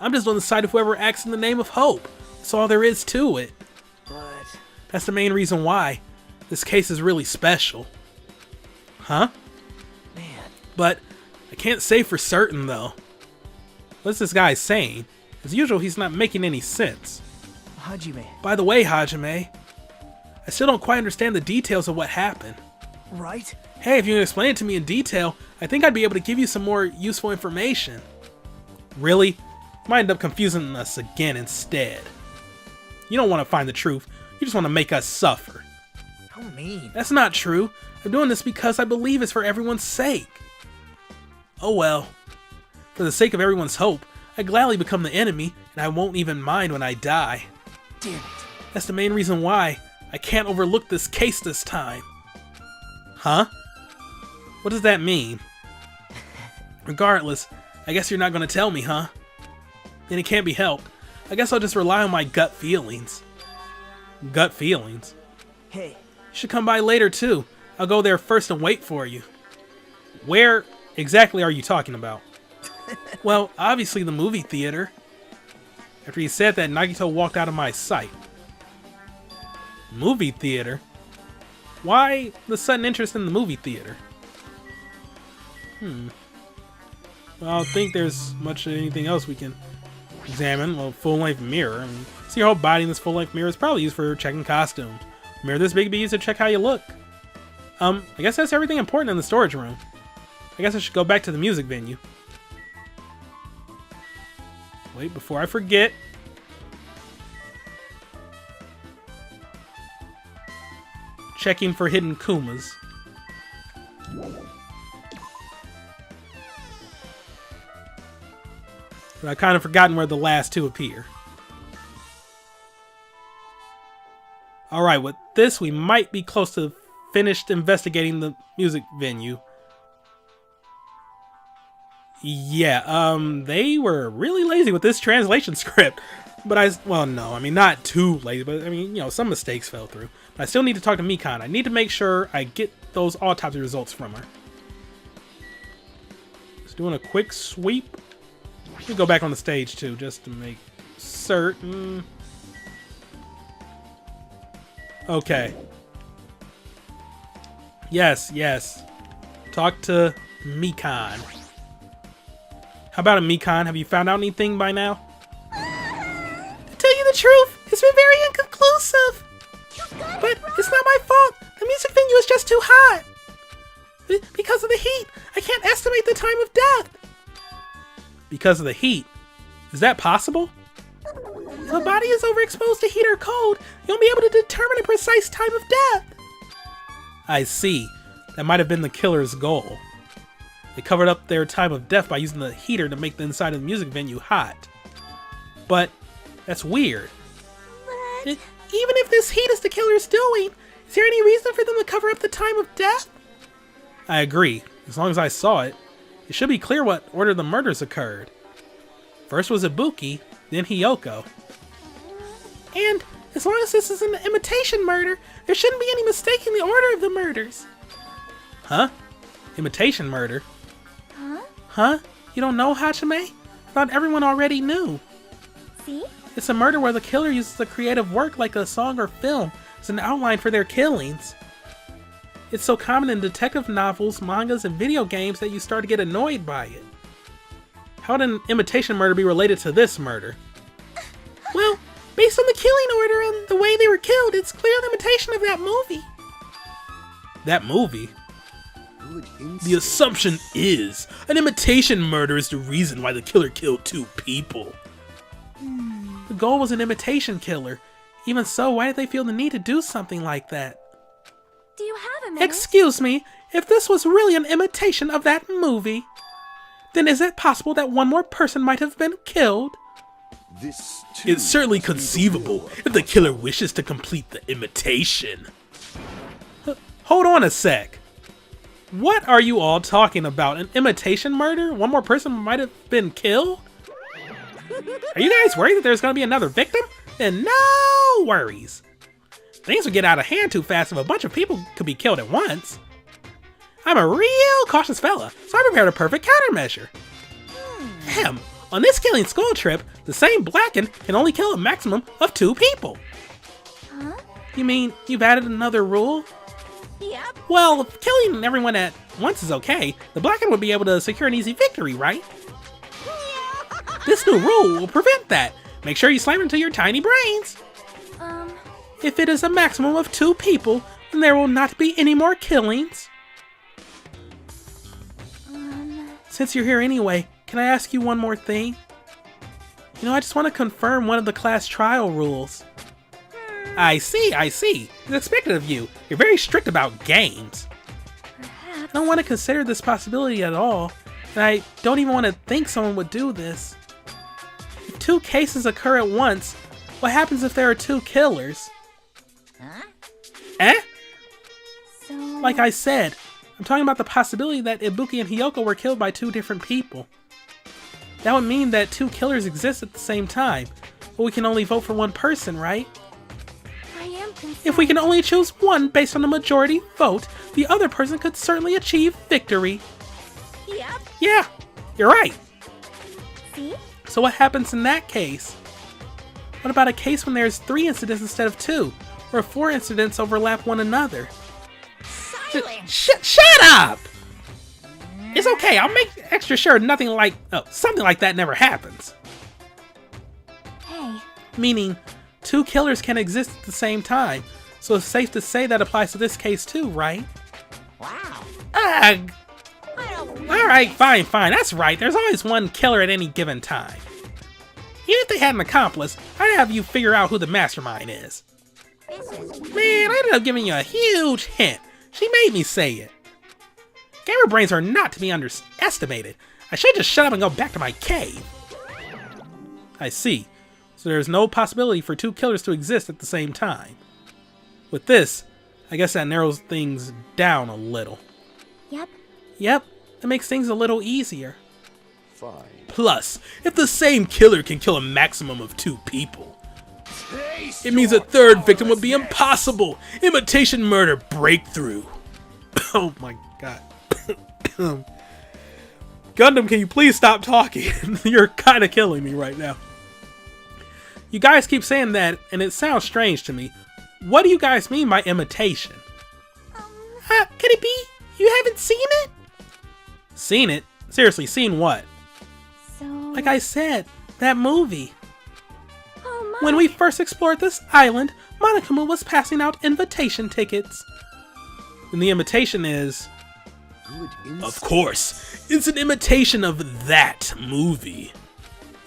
I'm just on the side of whoever acts in the name of hope. That's all there is to it. but That's the main reason why. This case is really special. Huh? man, But I can't say for certain, though. What's this guy saying? As usual, he's not making any sense. Hajime, By the way, Hajime, I still don't quite understand the details of what happened. right? Hey, if you can explain it to me in detail, I think I'd be able to give you some more useful information. Really? You might end up confusing us again instead. You don't want to find the truth, you just want to make us suffer. How mean. That's not true. I'm doing this because I believe it's for everyone's sake. Oh well. For the sake of everyone's hope, I gladly become the enemy, and I won't even mind when I die. Damn it. That's the main reason why I can't overlook this case this time. Huh? What does that mean? Regardless, I guess you're not gonna tell me, huh? Then it can't be helped. I guess I'll just rely on my gut feelings. Gut feelings? Hey, You should come by later too. I'll go there first and wait for you. Where exactly are you talking about? Well, obviously the movie theater. After he said that, Nagito walked out of my sight. Movie theater? Why the sudden interest in the movie theater? Well, I don't think there's much of anything else we can examine. Well, full-length mirror. I mean, see your whole body in this full-length mirror is probably used for checking costumes. Mirror this big be used to check how you look. I guess that's everything important in the storage room. I guess I should go back to the music venue. Wait, before I forget. Checking for hidden Kumas. But I've kind of forgotten where the last two appear. Alright, with this we might be close to finished investigating the music venue. Yeah, they were really lazy with this translation script. But well, no, I mean, not too lazy, but I mean, you know, some mistakes fell through. But I still need to talk to Mikan. I need to make sure I get those autopsy results from her. Just doing a quick sweep. Let me go back on the stage too, just to make certain. Okay. Yes, yes. Talk to Mikan. How about it, Mikan? Have you found out anything by now? To tell you the truth, it's been very inconclusive. But it's not my fault. The music venue is just too hot. Because of the heat, I can't estimate the time of death. Because of the heat? Is that possible? If a body is overexposed to heat or cold, you won't be able to determine a precise time of death. I see. That might have been the killer's goal. They covered up their time of death by using the heater to make the inside of the music venue hot. But that's weird. Even if this heat is the killer's doing, is there any reason for them to cover up the time of death? I agree. As long as I saw it, it should be clear what order the murders occurred. First was Ibuki, then Hiyoko. And as long as this is an imitation murder, there shouldn't be any mistaking the order of the murders. Huh? Imitation murder? Huh? You don't know, Hachime? I thought everyone already knew. See? It's a murder where the killer uses a creative work like a song or film as an outline for their killings. It's so common in detective novels, mangas, and video games that you start to get annoyed by it. How would an imitation murder be related to this murder? Well, based on the killing order and the way they were killed, it's clear an imitation of that movie. That movie? The assumption is an imitation murder is the reason why the killer killed two people. The goal was an imitation killer. Even so, why did they feel the need to do something like that? Do you have a minute? Excuse me, if this was really an imitation of that movie, then is it possible that one more person might have been killed? It's certainly conceivable if the killer wishes to complete the imitation. Hold on a sec. What are you all talking about? An imitation murder? One more person might have been killed? Are you guys worried that there's going to be another victim? Then no worries. Things would get out of hand too fast if a bunch of people could be killed at once. I'm a real cautious fella, so I prepared a perfect countermeasure. On this killing school trip, the same Blacken can only kill a maximum of 2 people. Huh? You mean you've added another rule? Yep. Well, if killing everyone at once is okay, the Blacken would be able to secure an easy victory, right? This new rule will prevent that. Make sure you slam it into your tiny brains. If it is a maximum of 2 people, then there will not be any more killings. Since you're here anyway, can I ask you one more thing? You know, I just want to confirm one of the class trial rules. I see. It's expected of you. You're very strict about games. Perhaps. I don't want to consider this possibility at all, and I don't even want to think someone would do this. If 2 cases occur at once, what happens if there are 2 killers? Huh? Eh? So... Like I said, I'm talking about the possibility that Ibuki and Hiyoko were killed by 2 different people. That would mean that 2 killers exist at the same time. But we can only vote for one person, right? I am concerned. If we can only choose one based on the majority vote, the other person could certainly achieve victory. Yep. Yeah, you're right. See? So what happens in that case? What about a case when there's 3 incidents instead of 2? Or 4 incidents overlap one another? Silence. Shut up! It's okay, I'll make extra sure something like that never happens. Hey. Meaning, 2 killers can exist at the same time, so it's safe to say that applies to this case too, right? Wow. Ugh! I don't. Alright, fine, that's right, there's always one killer at any given time. Even if they had an accomplice, I'd have you figure out who the mastermind is. This is. Man, I ended up giving you a huge hint. She made me say it. Gamer brains are not to be underestimated. I should just shut up and go back to my cave. I see. So there's no possibility for 2 killers to exist at the same time. With this, I guess that narrows things down a little. Yep. Yep, it makes things a little easier. Fine. Plus, if the same killer can kill a maximum of 2 people, it means a 3rd victim would be impossible. Imitation murder breakthrough. Oh my god. Gundam, can you please stop talking? You're kind of killing me right now. You guys keep saying that, and it sounds strange to me. What do you guys mean by imitation? Could it be you haven't seen it? Seen it? Seriously, seen what? So. Like I said, that movie. Oh my. When we first explored this island, Monokuma was passing out invitation tickets. And the imitation is... Of course, it's an imitation of that movie.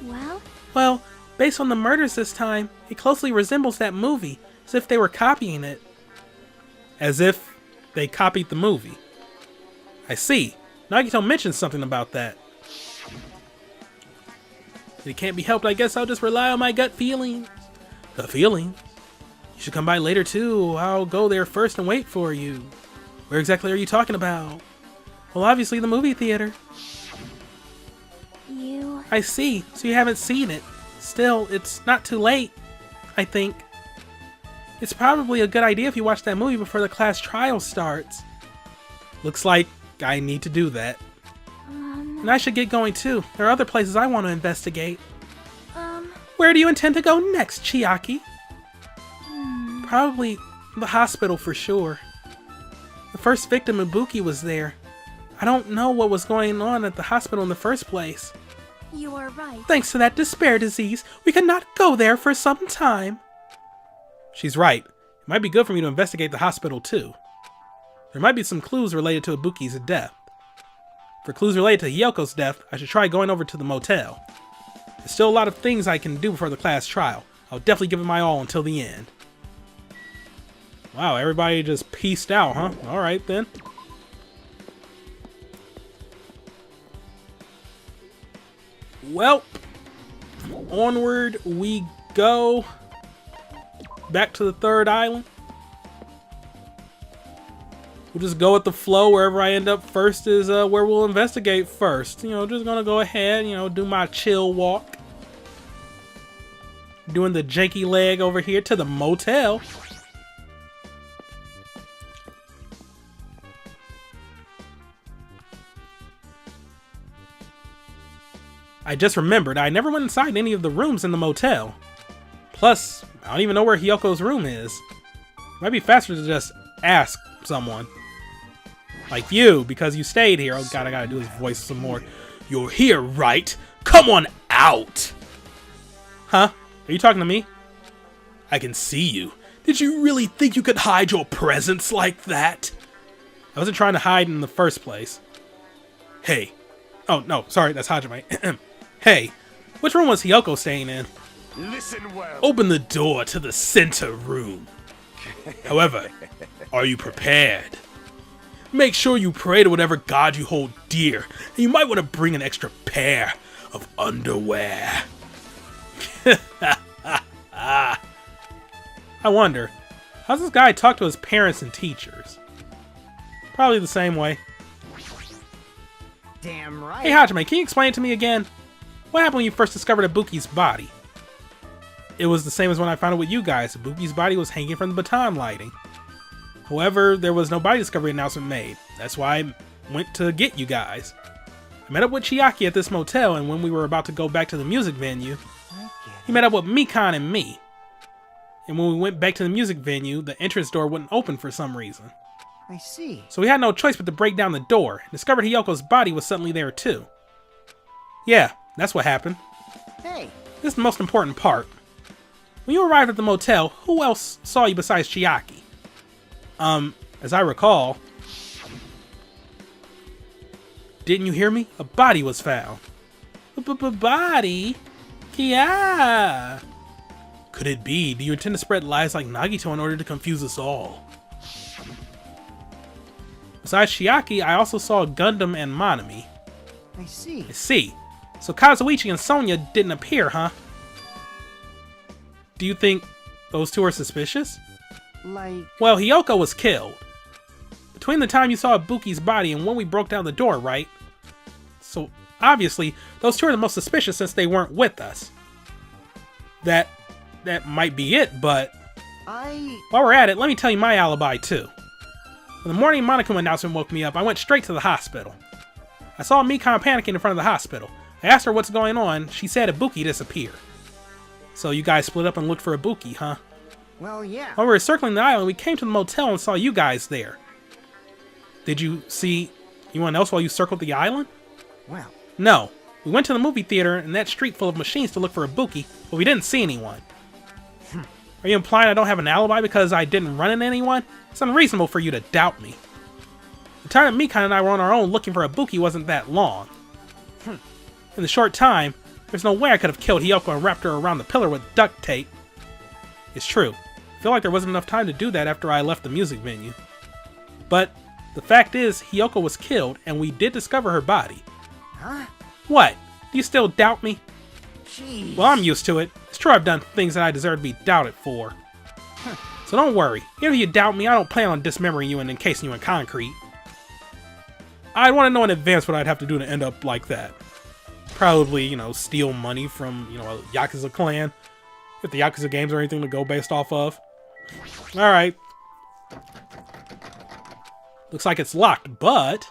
Well. Well, based on the murders this time, it closely resembles that movie, as if they were copying it. As if they copied the movie. I see. Nagito mentioned something about that. If it can't be helped, I guess I'll just rely on my gut feeling. The feeling? You should come by later too. I'll go there first and wait for you. Where exactly are you talking about? Well, obviously the movie theater. You. I see. So you haven't seen it. Still, it's not too late, I think. It's probably a good idea if you watch that movie before the class trial starts. Looks like I need to do that. And I should get going too. There are other places I want to investigate. Where do you intend to go next, Chiaki? Probably the hospital for sure. The first victim, Ibuki, was there. I don't know what was going on at the hospital in the first place. You are right. Thanks to that despair disease, we could not go there for some time. She's right. It might be good for me to investigate the hospital too. There might be some clues related to Ibuki's death. For clues related to Hyoko's death, I should try going over to the motel. There's still a lot of things I can do before the class trial. I'll definitely give it my all until the end. Wow, everybody just peaced out, huh? Alright then. Well, onward we go. Back to the 3rd island. We'll just go with the flow. Wherever I end up first is where we'll investigate first. You know, just gonna go ahead, you know, do my chill walk. Doing the janky leg over here to the motel. I just remembered I never went inside any of the rooms in the motel. Plus, I don't even know where Hyoko's room is. Might be faster to just ask someone. Like you, because you stayed here. Oh god, I gotta do his voice some more. You're here, right? Come on out! Huh? Are you talking to me? I can see you. Did you really think you could hide your presence like that? I wasn't trying to hide in the first place. Hey. Oh, no, sorry, that's Hajime. Hey, which room was Hyoko staying in? Listen well. Open the door to the center room. However, are you prepared? Make sure you pray to whatever god you hold dear, and you might want to bring an extra pair of underwear. I wonder, how's this guy talk to his parents and teachers? Probably the same way. Damn right. Hey Hajime, can you explain it to me again? What happened when you first discovered Ibuki's body? it was the same as when I found it with you guys. Ibuki's body was hanging from the baton lighting. However, there was no body discovery announcement made. That's why I went to get you guys. I met up with Chiaki at this motel, and when we were about to go back to the music venue, he met up with Mikan and me. And when we went back to the music venue, the entrance door wouldn't open for some reason. I see. So we had no choice but to break down the door, and discovered Hiyoko's body was suddenly there too. Yeah, that's what happened. Hey, This is the most important part. When you arrived at the motel, who else saw you besides Chiaki? As I recall... Didn't you hear me? A body was found. Body? Yeah. Could it be? Do you intend to spread lies like Nagito in order to confuse us all? Besides Chiaki, I also saw Gundam and Monami. I see. I see. So Kazuichi and Sonya didn't appear, huh? Do you think those two are suspicious? Like... Well, Hiyoko was killed. Between the time you saw Ibuki's body and when we broke down the door, right? So, obviously, those two are the most suspicious since they weren't with us. That might be it, but... While we're at it, let me tell you my alibi, too. When the morning Monokuma announcement woke me up, I went straight to the hospital. I saw Mikan panicking in front of the hospital. I asked her what's going on. She said Ibuki disappeared. So you guys split up and looked for Ibuki, huh? Well, yeah. While we were circling the island, we came to the motel and saw you guys there. Did you see anyone else while you circled the island? Well... No. We went to the movie theater in that street full of machines to look for Ibuki, but we didn't see anyone. Are you implying I don't have an alibi because I didn't run into anyone? It's unreasonable for you to doubt me. The time that Mikan and I were on our own looking for Ibuki wasn't that long. In the short time, there's no way I could have killed Hiyoko and wrapped her around the pillar with duct tape. It's true. I feel like there wasn't enough time to do that after I left the music venue. But the fact is, Hiyoko was killed, and we did discover her body. Huh? What? Do you still doubt me? Jeez. Well, I'm used to it. It's true I've done things that I deserve to be doubted for. So don't worry. Even if you doubt me, I don't plan on dismembering you and encasing you in concrete. I want to know in advance what I'd have to do to end up like that. Probably, steal money from, a Yakuza clan. If the Yakuza games are anything to go based off of. Alright. Looks like it's locked, but...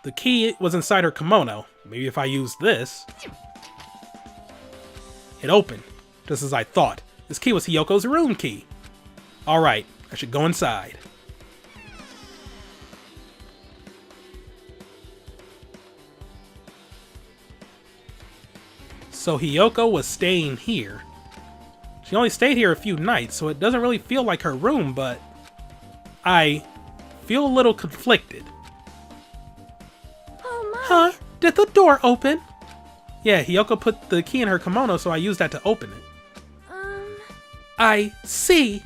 the key was inside her kimono. Maybe if I use this... It opened, just as I thought. This key was Hiyoko's room key. Alright, I should go inside. So Hiyoko was staying here. She only stayed here a few nights, so it doesn't really feel like her room, but... I feel a little conflicted. Oh my. Huh? Did the door open? Yeah, Hiyoko put the key in her kimono, so I used that to open it. I see.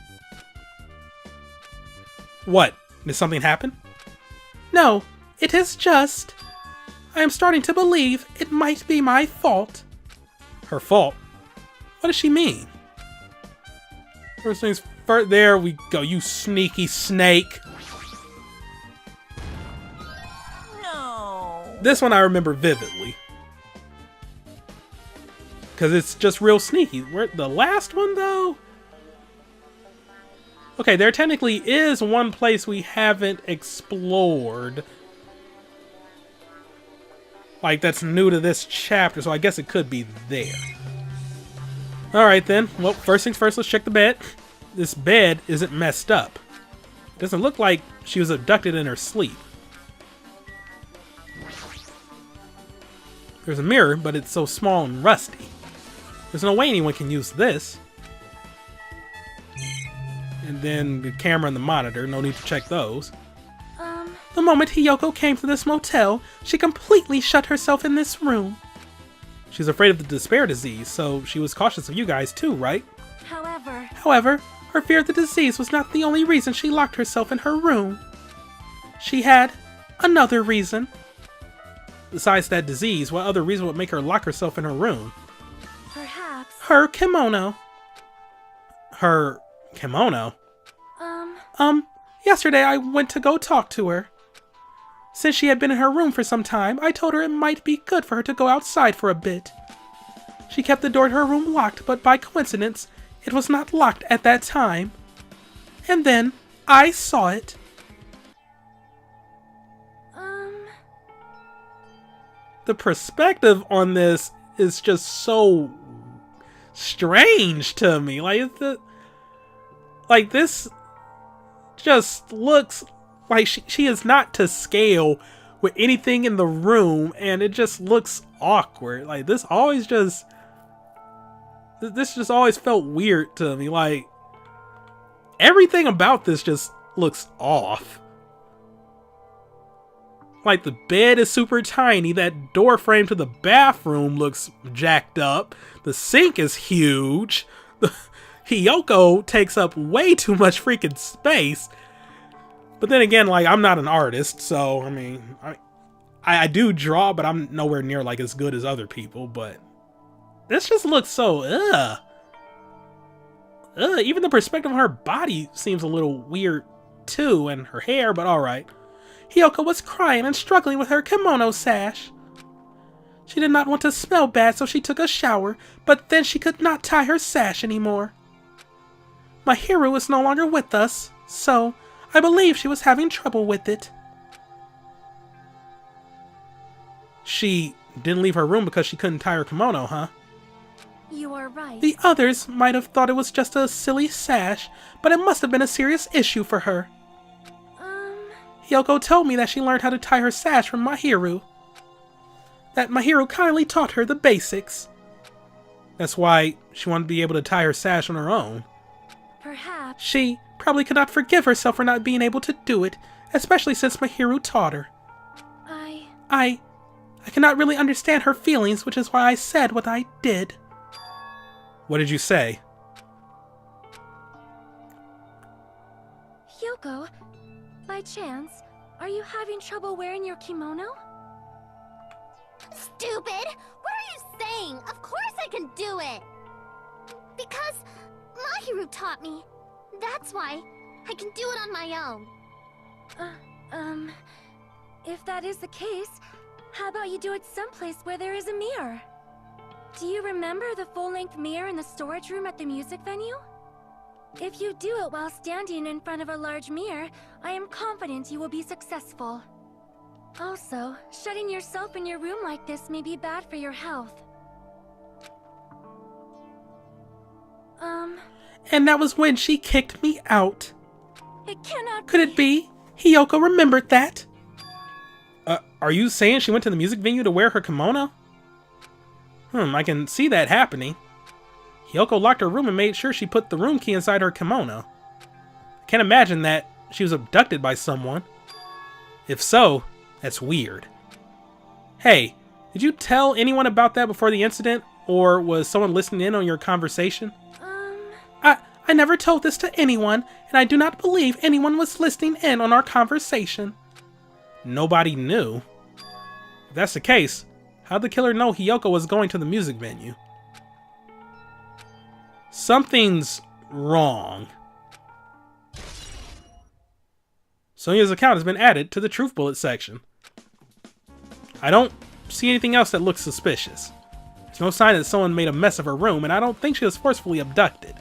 What? Did something happen? No, it is just... I am starting to believe it might be my fault. Her fault? What does she mean? First things first, there we go, you sneaky snake. No. This one I remember vividly. Because it's just real sneaky. The last one, though? Okay, there technically is one place we haven't explored. Like, that's new to this chapter, so I guess it could be there. Alright then. Well, first things first, let's check the bed. This bed isn't messed up. It doesn't look like she was abducted in her sleep. There's a mirror, but it's so small and rusty. There's no way anyone can use this. And then the camera and the monitor, no need to check those. The moment Hiyoko came to this motel, she completely shut herself in this room. She's afraid of the despair disease, so she was cautious of you guys too, right? However, her fear of the disease was not the only reason she locked herself in her room. She had another reason. Besides that disease, what other reason would make her lock herself in her room? Perhaps. Her kimono. Her kimono? Yesterday I went to go talk to her. Since she had been in her room for some time, I told her it might be good for her to go outside for a bit. She kept the door to her room locked, but by coincidence, it was not locked at that time. And then, I saw it. The perspective on this is just so strange to me. Like this just looks like she is not to scale with anything in the room, and it just looks awkward. Like this just always felt weird to me. Like everything about this just looks off. Like the bed is super tiny, that door frame to the bathroom looks jacked up, the sink is huge, Hiyoko takes up way too much freaking space. But then again, like, I'm not an artist, so, I mean, I do draw, but I'm nowhere near, like, as good as other people, but this just looks so, even the perspective of her body seems a little weird, too, and her hair, but alright. Hiyoko was crying and struggling with her kimono sash. She did not want to smell bad, so she took a shower, but then she could not tie her sash anymore. Mahiru is no longer with us, so I believe she was having trouble with it. She didn't leave her room because she couldn't tie her kimono, huh? You are right. The others might have thought it was just a silly sash, but it must have been a serious issue for her. Hiyoko told me that she learned how to tie her sash from Mahiru. That Mahiru kindly taught her the basics. That's why she wanted to be able to tie her sash on her own. Perhaps. She probably could not forgive herself for not being able to do it, especially since Mahiru taught her. I cannot really understand her feelings, which is why I said what I did. What did you say? Hiyoko, by chance, are you having trouble wearing your kimono? Stupid! What are you saying? Of course I can do it! Because Mahiru taught me. That's why I can do it on my own. If that is the case, how about you do it someplace where there is a mirror? Do you remember the full-length mirror in the storage room at the music venue? If you do it while standing in front of a large mirror, I am confident you will be successful. Also, shutting yourself in your room like this may be bad for your health. And that was when she kicked me out. It cannot Could it be Hiyoko remembered that? Are you saying she went to the music venue to wear her kimono? I can see that happening. Hiyoko locked her room and made sure she put the room key inside her kimono. I can't imagine that she was abducted by someone. If so, that's weird. Hey, did you tell anyone about that before the incident? Or was someone listening in on your conversation? I never told this to anyone, and I do not believe anyone was listening in on our conversation. Nobody knew? If that's the case, how'd the killer know Hiyoko was going to the music venue? Something's wrong. Sonya's account has been added to the Truth Bullet section. I don't see anything else that looks suspicious. There's no sign that someone made a mess of her room, and I don't think she was forcefully abducted.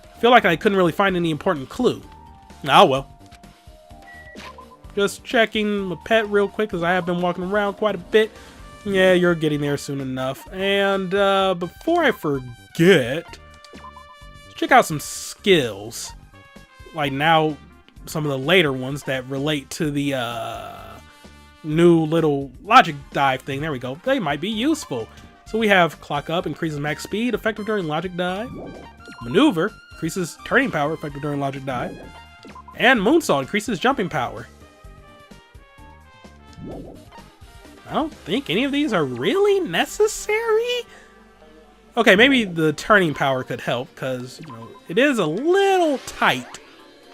I feel like I couldn't really find any important clue. Oh well. Just checking my pet real quick, because I have been walking around quite a bit. Yeah, you're getting there soon enough. And before I forget, let's check out some skills. Like now, some of the later ones that relate to the new little logic dive thing. There we go. They might be useful. So we have Clock Up, increases max speed, effective during logic dive. Maneuver, increases turning power, effective during logic dive. And Moonsault, increases jumping power. I don't think any of these are really necessary. Okay, maybe the turning power could help, because, you know, it is a little tight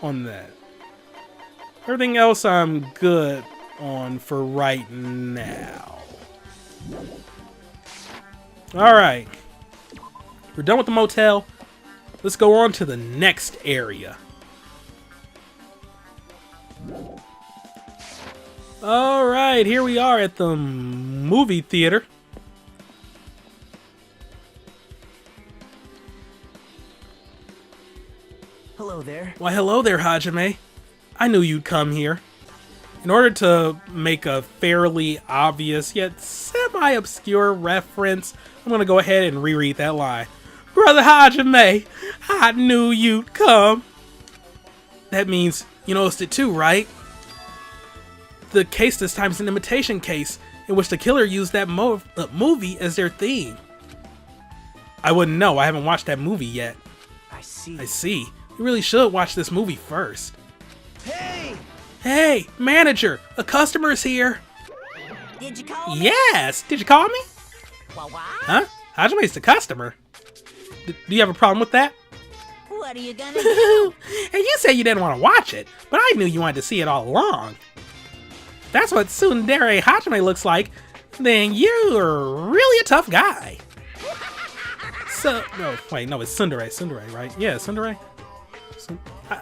on that. Everything else I'm good on for right now. Alright. We're done with the motel. Let's go on to the next area. Alright, here we are at the movie theater. Hello there. Why, hello there, Hajime. I knew you'd come here. In order to make a fairly obvious yet semi-obscure reference, I'm gonna go ahead and reread that line. Brother Hajime, I knew you'd come. That means you noticed it too, right? The case this time is an imitation case, in which the killer used that movie as their theme. I wouldn't know, I haven't watched that movie yet. I see. I see. You really should watch this movie first. Hey! Hey, manager, a customer's here. Did you call me? Yes, did you call me? Well, what? Huh? Hajime's the customer. Do you have a problem with that? What are you gonna do? And you said you didn't want to watch it, but I knew you wanted to see it all along. If that's what Tsundere Hajime looks like, then you're really a tough guy. So, no, wait, no, it's Tsundere, Tsundere, right? Yeah, Tsundere.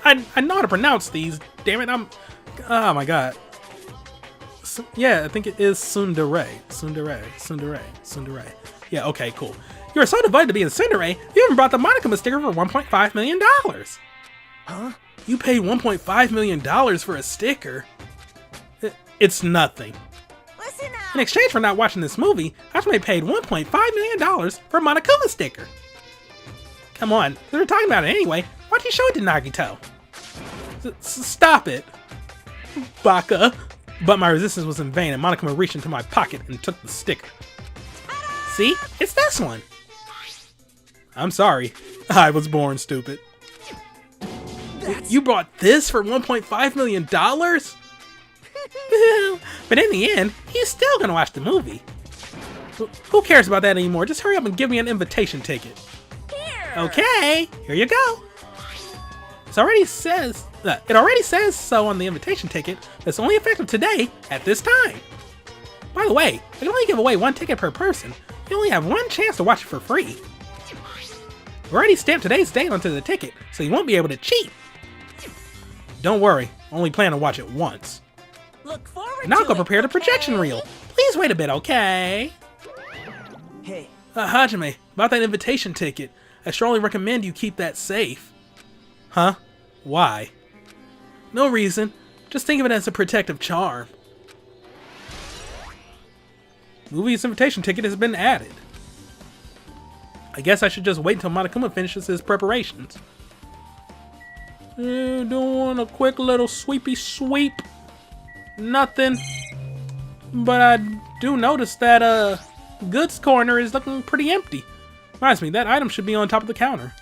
I know how to pronounce these, damn it, oh my god. Yeah, I think it is Tsundere. Tsundere. Yeah, okay, cool. You're so devoted to being Tsundere, you even brought the Monokuma sticker for $1.5 million. Huh? You paid $1.5 million for a sticker? It's nothing. Listen In up. exchange for not watching this movie, Hajime paid $1.5 million for a Monokuma sticker. Come on, they were talking about it anyway. Why'd you show it to Nagito? Stop it, Baka. But my resistance was in vain, and Monokuma reached into my pocket and took the sticker. See? It's this one. I'm sorry. I was born stupid. You bought this for $1.5 million? But in the end, he's still gonna watch the movie. Who cares about that anymore? Just hurry up and give me an invitation ticket. Here. Okay, here you go. It already says so on the invitation ticket. That's only effective today at this time. By the way, I can only give away one ticket per person. You only have one chance to watch it for free. We already stamped today's date onto the ticket, so you won't be able to cheat. Don't worry, I only plan to watch it once. Look forward And I'll to go it, prepare the projection okay? reel. Please wait a bit, okay? Hey, Hajime, about that invitation ticket, I strongly recommend you keep that safe. Huh? Why? No reason. Just think of it as a protective charm. Movie's invitation ticket has been added. I guess I should just wait until Monokuma finishes his preparations. Doing a quick little sweepy sweep. Nothing. But I do notice that goods corner is looking pretty empty. Reminds me, that item should be on top of the counter.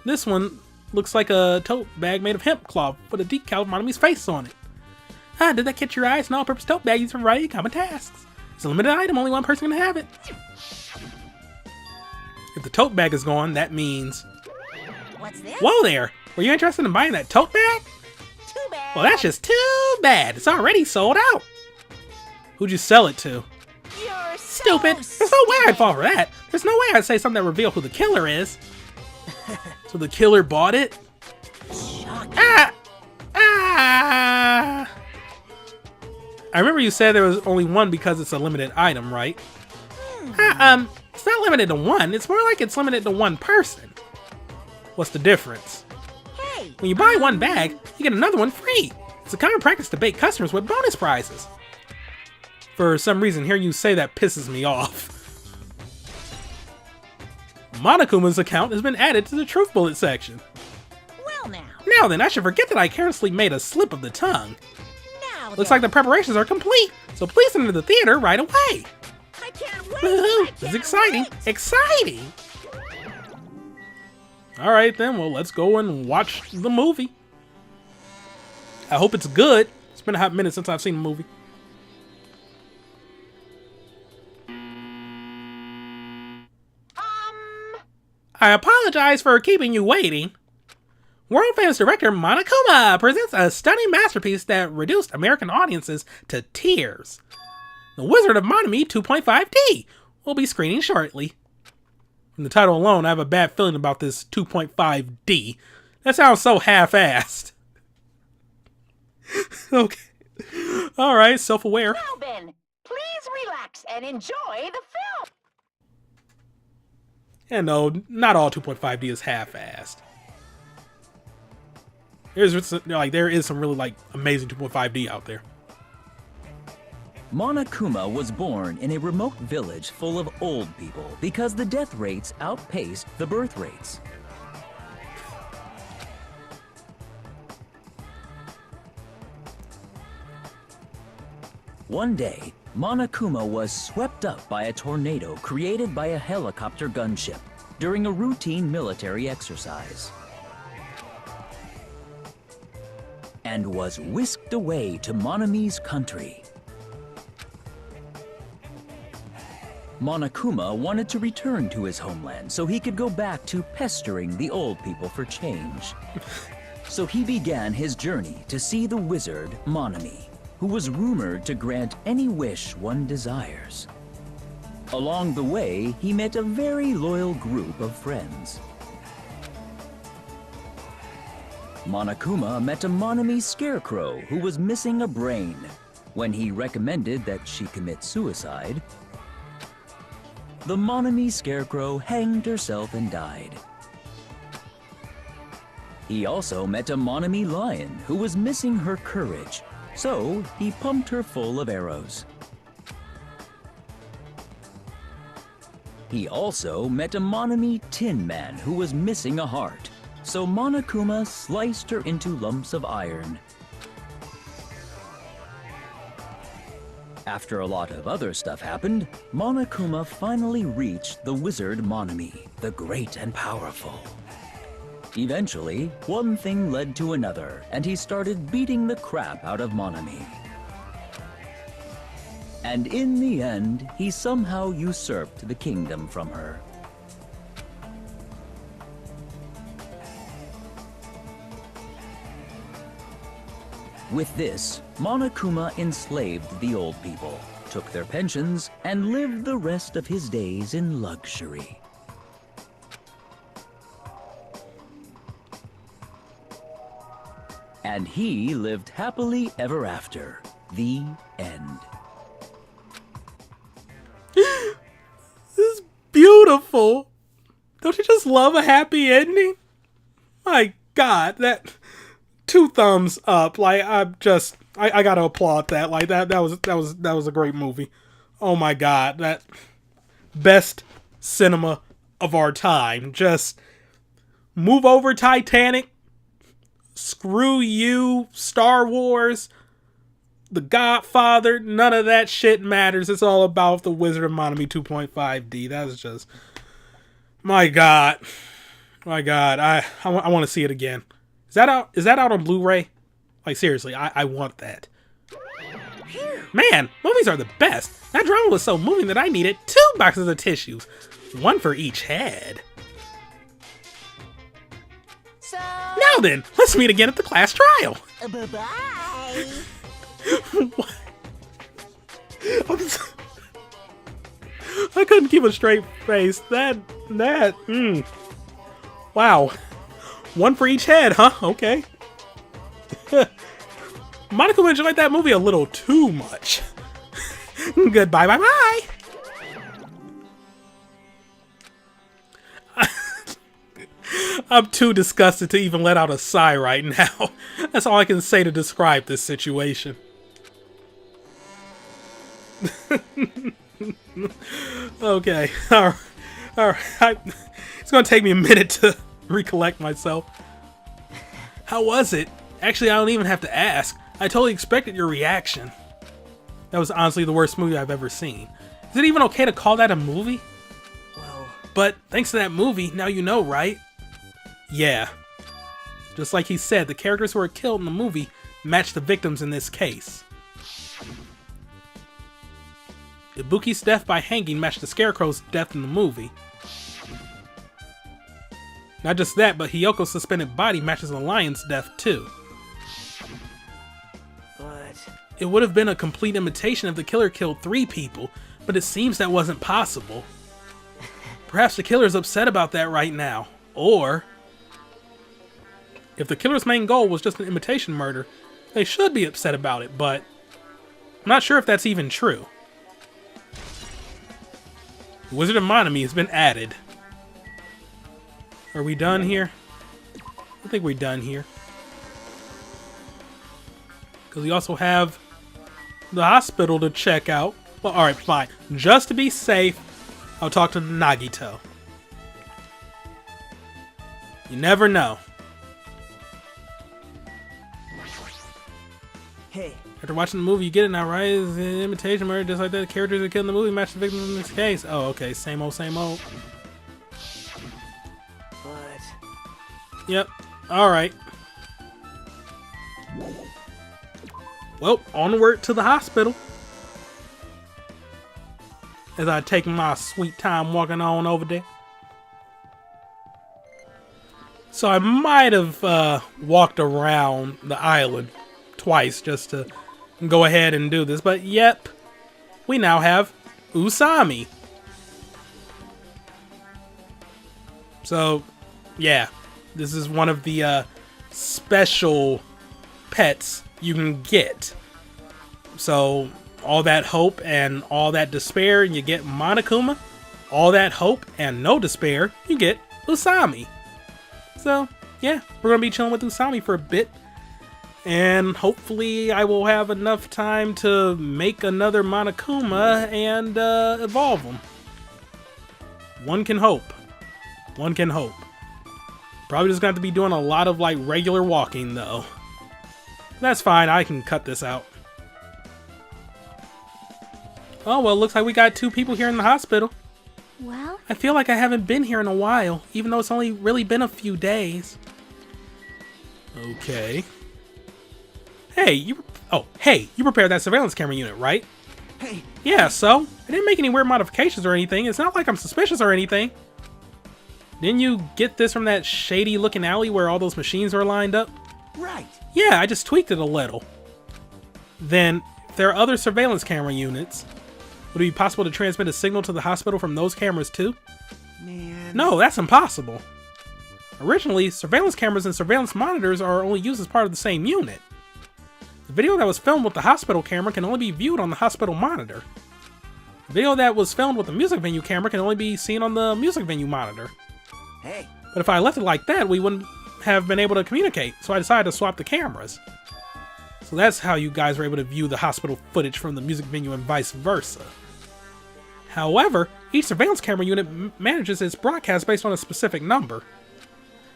This one looks like a tote bag made of hemp cloth with a decal of Monomi's face on it. Did that catch your eye? It's an all-purpose tote bag used for a variety of common tasks. It's a limited item, only one person can have it. If the tote bag is gone, that means... What's this? Whoa there! Were you interested in buying that tote bag? Too bad. Well, that's just too bad. It's already sold out. Who'd you sell it to? You're Stupid! There's no way I'd fall for that. There's no way I'd say something that reveal who the killer is. So the killer bought it? Ah! Ah! I remember you said there was only one because it's a limited item, right? It's not limited to one. It's more like it's limited to one person. What's the difference? Hey. When you buy one bag, you get another one free. It's a common practice to bait customers with bonus prizes. For some reason, hearing you say that pisses me off. Monokuma's account has been added to the Truth Bullet section. Well now. Now then, I should forget that I carelessly made a slip of the tongue. Now Looks like the preparations are complete, so please enter the theater right away. I can't wait. Woohoo! I It's can't exciting! wait. Exciting! Alright then, well, let's go and watch the movie. I hope it's good. It's been a hot minute since I've seen the movie. I apologize for keeping you waiting. World-famous director Monokuma presents a stunning masterpiece that reduced American audiences to tears. The Wizard of Monomi 2.5D will be screening shortly. From the title alone, I have a bad feeling about this 2.5D. That sounds so half-assed. Okay. Alright, self-aware. Now then, please relax and enjoy the film. And no, not all 2.5D is half-assed. There is some really like amazing 2.5D out there. Monokuma was born in a remote village full of old people because the death rates outpaced the birth rates. One day, Monokuma was swept up by a tornado created by a helicopter gunship during a routine military exercise, and was whisked away to Monami's country. Monokuma wanted to return to his homeland so he could go back to pestering the old people for change. So he began his journey to see the wizard Monami, who was rumored to grant any wish one desires. Along the way, he met a very loyal group of friends. Monokuma met a Monami scarecrow who was missing a brain. When he recommended that she commit suicide, the Monami scarecrow hanged herself and died. He also met a Monami lion who was missing her courage, so he pumped her full of arrows. He also met a Monami tin man who was missing a heart, so Monokuma sliced her into lumps of iron. After a lot of other stuff happened, Monokuma finally reached the wizard Monami, the great and powerful. Eventually, one thing led to another, and he started beating the crap out of Monami. And in the end, he somehow usurped the kingdom from her. With this, Monokuma enslaved the old people, took their pensions, and lived the rest of his days in luxury. And he lived happily ever after. The end. This is beautiful. Don't you just love a happy ending? My God, that 2 thumbs up. Like I gotta applaud that. Like that was a great movie. Oh my God, that best cinema of our time. Just move over Titanic. Screw you, Star Wars, The Godfather, none of that shit matters. It's all about the Wizard of Monami 2.5D. That is just, my God, I want to see it again. Is that out on Blu-ray? Like seriously, I want that. Man, movies are the best. That drama was so moving that I needed 2 boxes of tissues, 1 for each head. So, Now then, let's meet again at the class trial. bye-bye. What? I couldn't keep a straight face. Wow. 1 for each head, huh? Okay. Monica enjoyed that movie a little too much. Goodbye, bye-bye. I'm too disgusted to even let out a sigh right now. That's all I can say to describe this situation. Okay, all right. It's gonna take me a minute to recollect myself. How was it? Actually, I don't even have to ask. I totally expected your reaction. That was honestly the worst movie I've ever seen. Is it even okay to call that a movie? Well, But thanks to that movie, now you know, right? Yeah. Just like he said, the characters who were killed in the movie match the victims in this case. Ibuki's death by hanging matched the Scarecrow's death in the movie. Not just that, but Hiyoko's suspended body matches the lion's death too. but It would have been a complete imitation if the killer killed 3 people, but it seems that wasn't possible. Perhaps the killer's upset about that right now. Or, if the killer's main goal was just an imitation murder, they should be upset about it, but I'm not sure if that's even true. The Wizard of Monami has been added. Are we done here? I think we're done here. Because we also have the hospital to check out. Well, alright, fine. Just to be safe, I'll talk to Nagito. You never know. Hey, After watching the movie, you get it now, right? It's an imitation murder just like that. The characters that killed in the movie match the victims in this case. Oh, okay. Same old, same old. but Yep. Alright. Well, onward to the hospital. As I take my sweet time walking on over there. So I might have walked around the island twice just to go ahead and do this. But yep, we now have Usami. So, yeah. This is one of the special pets you can get. So, all that hope and all that despair, you get Monokuma. All that hope and no despair, you get Usami. So, yeah, we're going to be chilling with Usami for a bit. And hopefully I will have enough time to make another Monokuma and evolve them. One can hope. One can hope. Probably just going to have to be doing a lot of like regular walking though. That's fine, I can cut this out. Oh well, looks like we got 2 people here in the hospital. Well, I feel like I haven't been here in a while, even though it's only really been a few days. Okay. Hey, you prepared that surveillance camera unit, right? hey, Yeah, so I didn't make any weird modifications or anything. It's not like I'm suspicious or anything. Didn't you get this from that shady looking alley where all those machines are lined up? right. Yeah, I just tweaked it a little. Then, if there are other surveillance camera units, would it be possible to transmit a signal to the hospital from those cameras too? Man. No, that's impossible. Originally, surveillance cameras and surveillance monitors are only used as part of the same unit. The video that was filmed with the hospital camera can only be viewed on the hospital monitor. The video that was filmed with the music venue camera can only be seen on the music venue monitor. Hey, But if I left it like that, we wouldn't have been able to communicate, so I decided to swap the cameras. So that's how you guys were able to view the hospital footage from the music venue and vice versa. However, each surveillance camera unit manages its broadcast based on a specific number.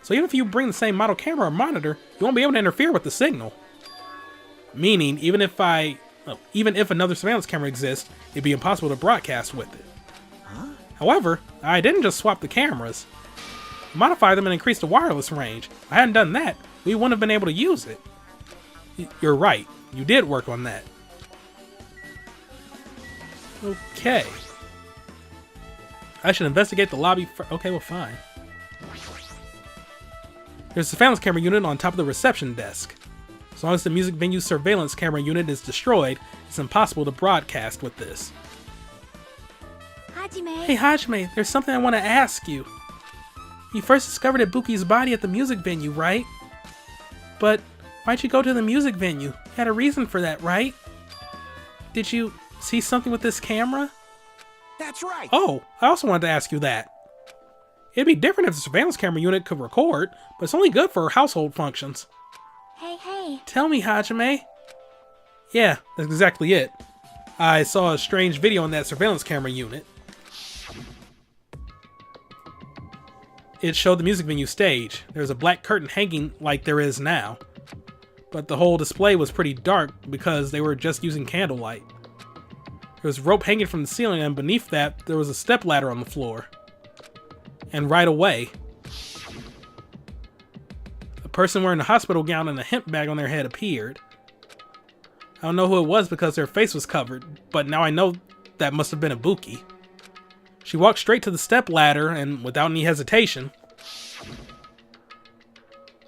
So even if you bring the same model camera or monitor, you won't be able to interfere with the signal. Meaning, even if another surveillance camera exists, it'd be impossible to broadcast with it. However, I didn't just swap the cameras. I modified them and increased the wireless range. If I hadn't done that, we wouldn't have been able to use it. You're right, you did work on that. Okay. I should investigate the lobby first. Okay, well fine. There's a surveillance camera unit on top of the reception desk. As long as the music venue surveillance camera unit is destroyed, it's impossible to broadcast with this. Hajime. Hey Hajime, there's something I want to ask you. You first discovered Ibuki's body at the music venue, right? But why'd you go to the music venue? You had a reason for that, right? Did you see something with this camera? that's right. Oh, I also wanted to ask you that. It'd be different if the surveillance camera unit could record, but it's only good for household functions. Hey. Tell me, Hajime. Yeah, that's exactly it. I saw a strange video on that surveillance camera unit. It showed the music venue stage. There was a black curtain hanging like there is now. But the whole display was pretty dark because they were just using candlelight. There was rope hanging from the ceiling, and beneath that, there was a stepladder on the floor. And right away, a person wearing a hospital gown and a hemp bag on their head appeared. I don't know who it was because their face was covered, but now I know that must have been Ibuki. She walked straight to the stepladder, and without any hesitation,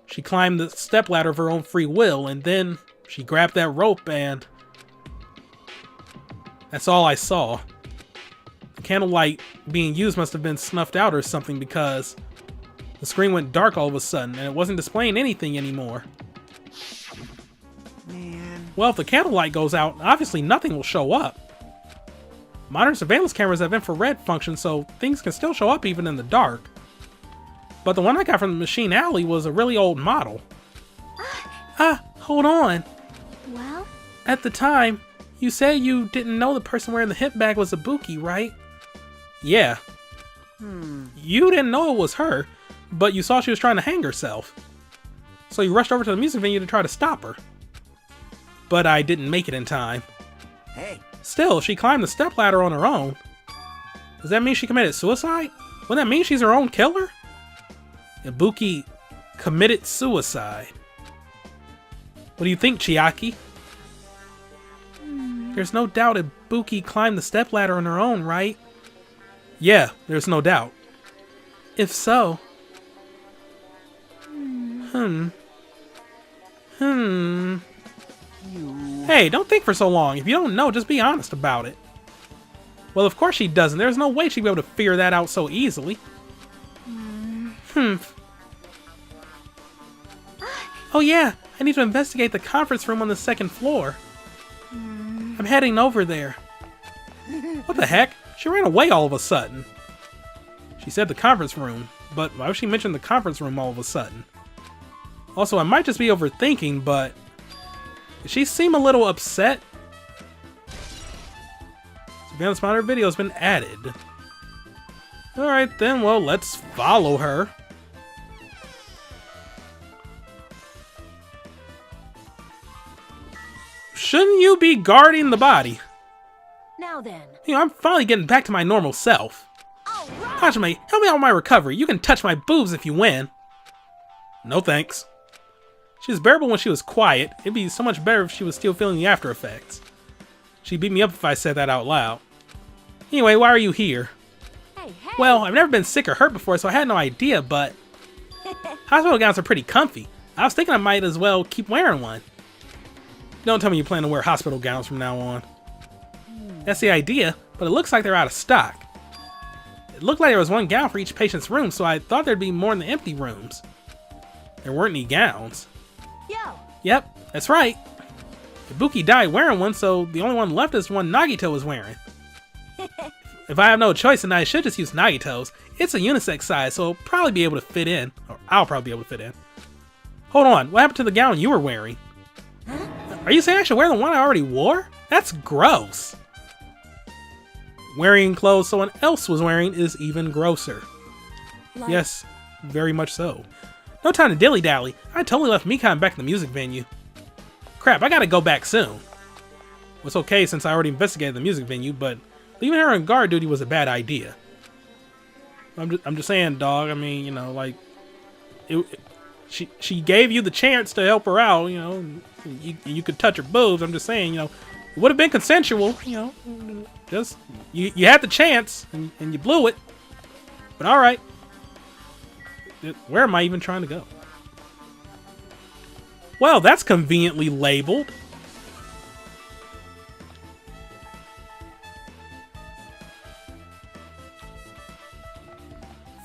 she climbed the stepladder of her own free will, and then she grabbed that rope, and that's all I saw. The candlelight being used must have been snuffed out or something because the screen went dark all of a sudden, and it wasn't displaying anything anymore. Man. Well, if the candlelight goes out, obviously nothing will show up. Modern surveillance cameras have infrared function, so things can still show up even in the dark. but the one I got from the Machine Alley was a really old model. Hold on. Well? At the time, you said you didn't know the person wearing the hip bag was Ibuki, right? Yeah. You didn't know it was her, but you saw she was trying to hang herself. So you rushed over to the music venue to try to stop her. But I didn't make it in time. Hey, Still, she climbed the stepladder on her own. Does that mean she committed suicide? Wouldn't that mean she's her own killer? Ibuki committed suicide. What do you think, Chiaki? There's no doubt Ibuki climbed the stepladder on her own, right? Yeah, there's no doubt. If so... Hey, don't think for so long. If you don't know, just be honest about it. Well, of course she doesn't. There's no way she'd be able to figure that out so easily. Oh yeah, I need to investigate the conference room on the second floor. I'm heading over there. What the heck? She ran away all of a sudden. She said the conference room, but why would she mention the conference room all of a sudden? Also, I might just be overthinking, but did she seem a little upset? Surveillance monitor video has been added. Alright then, well, let's follow her. Shouldn't you be guarding the body? Now then. You know, I'm finally getting back to my normal self. Hajime, help me out with my recovery. You can touch my boobs if you win. No thanks. She was bearable when she was quiet. It'd be so much better if she was still feeling the after effects. She'd beat me up if I said that out loud. Anyway, why are you here? Hey. Well, I've never been sick or hurt before, so I had no idea, but... hospital gowns are pretty comfy. I was thinking I might as well keep wearing one. Don't tell me you plan to wear hospital gowns from now on. That's the idea, but it looks like they're out of stock. It looked like there was one gown for each patient's room, so I thought there'd be more in the empty rooms. There weren't any gowns. Yo. Yep, that's right. Ibuki died wearing one, so the only one left is one Nagito was wearing. If I have no choice, then I should just use Nagito's. It's a unisex size, so it'll probably be able to fit in. Or I'll probably be able to fit in. Hold on, what happened to the gown you were wearing? Are you saying I should wear the one I already wore? That's gross. Wearing clothes someone else was wearing is even grosser. Like, Yes, very much so. No time to dilly-dally. I totally left Mikan back in the music venue. Crap, I gotta go back soon. Well, it's okay since I already investigated the music venue, but leaving her on guard duty was a bad idea. I'm just saying, dog. I mean, you know, like, she gave you the chance to help her out, you know. You could touch her boobs. I'm just saying, you know, it would have been consensual, you know. Just you had the chance and you blew it. But all right. Where am I even trying to go? Well, that's conveniently labeled.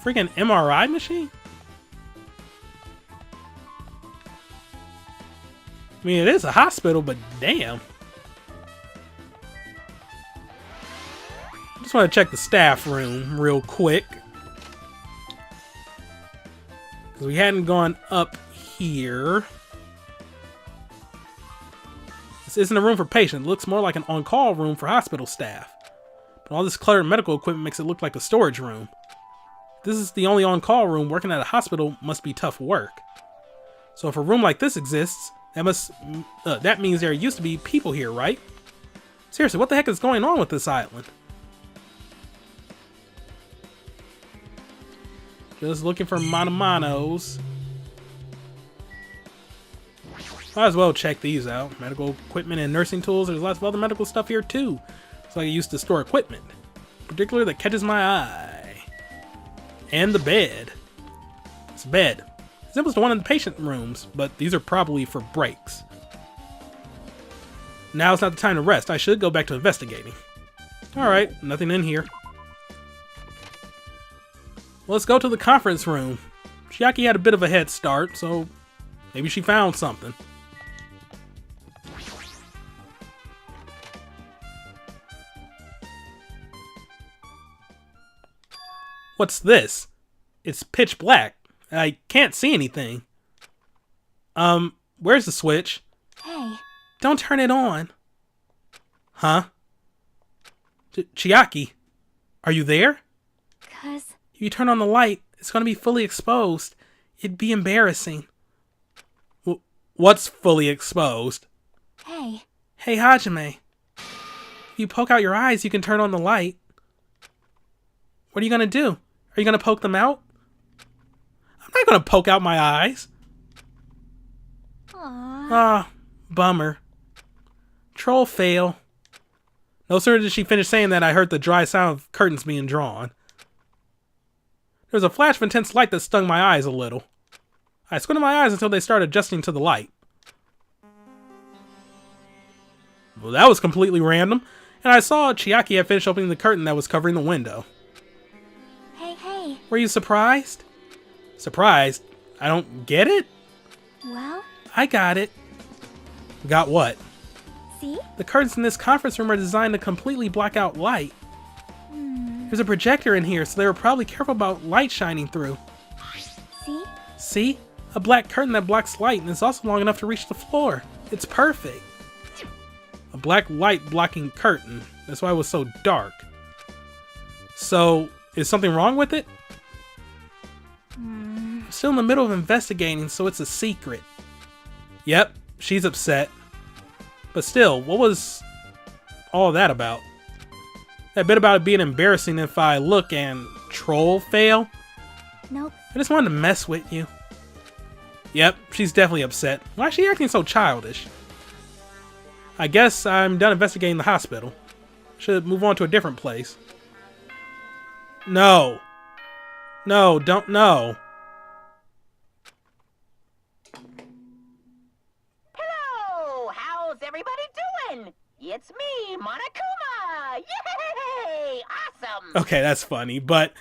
Freaking MRI machine? I mean, it is a hospital, but damn. Just want to check the staff room real quick. Because we hadn't gone up here. This isn't a room for patients. It looks more like an on-call room for hospital staff. But all this cluttered medical equipment makes it look like a storage room. If this is the only on-call room. Working at a hospital must be tough work. So if a room like this exists, that means there used to be people here, right? Seriously, what the heck is going on with this island? Just looking for monos. Might as well check these out. Medical equipment and nursing tools. There's lots of other medical stuff here too. It's like I used to store equipment. Particularly that catches my eye. And the bed. It's a bed. Similar to one in the patient rooms, but these are probably for breaks. Now's not the time to rest. I should go back to investigating. Alright, nothing in here. Let's go to the conference room. Chiaki had a bit of a head start, so maybe she found something. What's this? It's pitch black. I can't see anything. Where's the switch? Hey, Don't turn it on. Huh? Chiaki, are you there? 'cause... If you turn on the light, it's going to be fully exposed. It'd be embarrassing. What's fully exposed? Hey, Hey, Hajime. If you poke out your eyes, you can turn on the light. What are you going to do? Are you going to poke them out? I'm not going to poke out my eyes. aww. Ah, bummer. Troll fail. No sooner did she finish saying that, I heard the dry sound of curtains being drawn. There was a flash of intense light that stung my eyes a little. I squinted my eyes until they started adjusting to the light. Well, that was completely random, and I saw Chiaki had finished opening the curtain that was covering the window. Hey. Were you surprised? Surprised? I don't get it? Well, I got it. Got what? see? The curtains in this conference room are designed to completely block out light. There's a projector in here, so they were probably careful about light shining through. See? See? A black curtain that blocks light and is also long enough to reach the floor. It's perfect. A black light blocking curtain. That's why it was so dark. So, is something wrong with it? I'm still in the middle of investigating, so it's a secret. Yep, she's upset. But still, what was all that about? That bit about it being embarrassing if I look and troll fail? Nope. I just wanted to mess with you. Yep, she's definitely upset. Why is she acting so childish? I guess I'm done investigating the hospital. Should move on to a different place. No. No, don't, no. Hello! How's everybody doing? It's me, Monokuma! Yay! Awesome! Okay, that's funny, but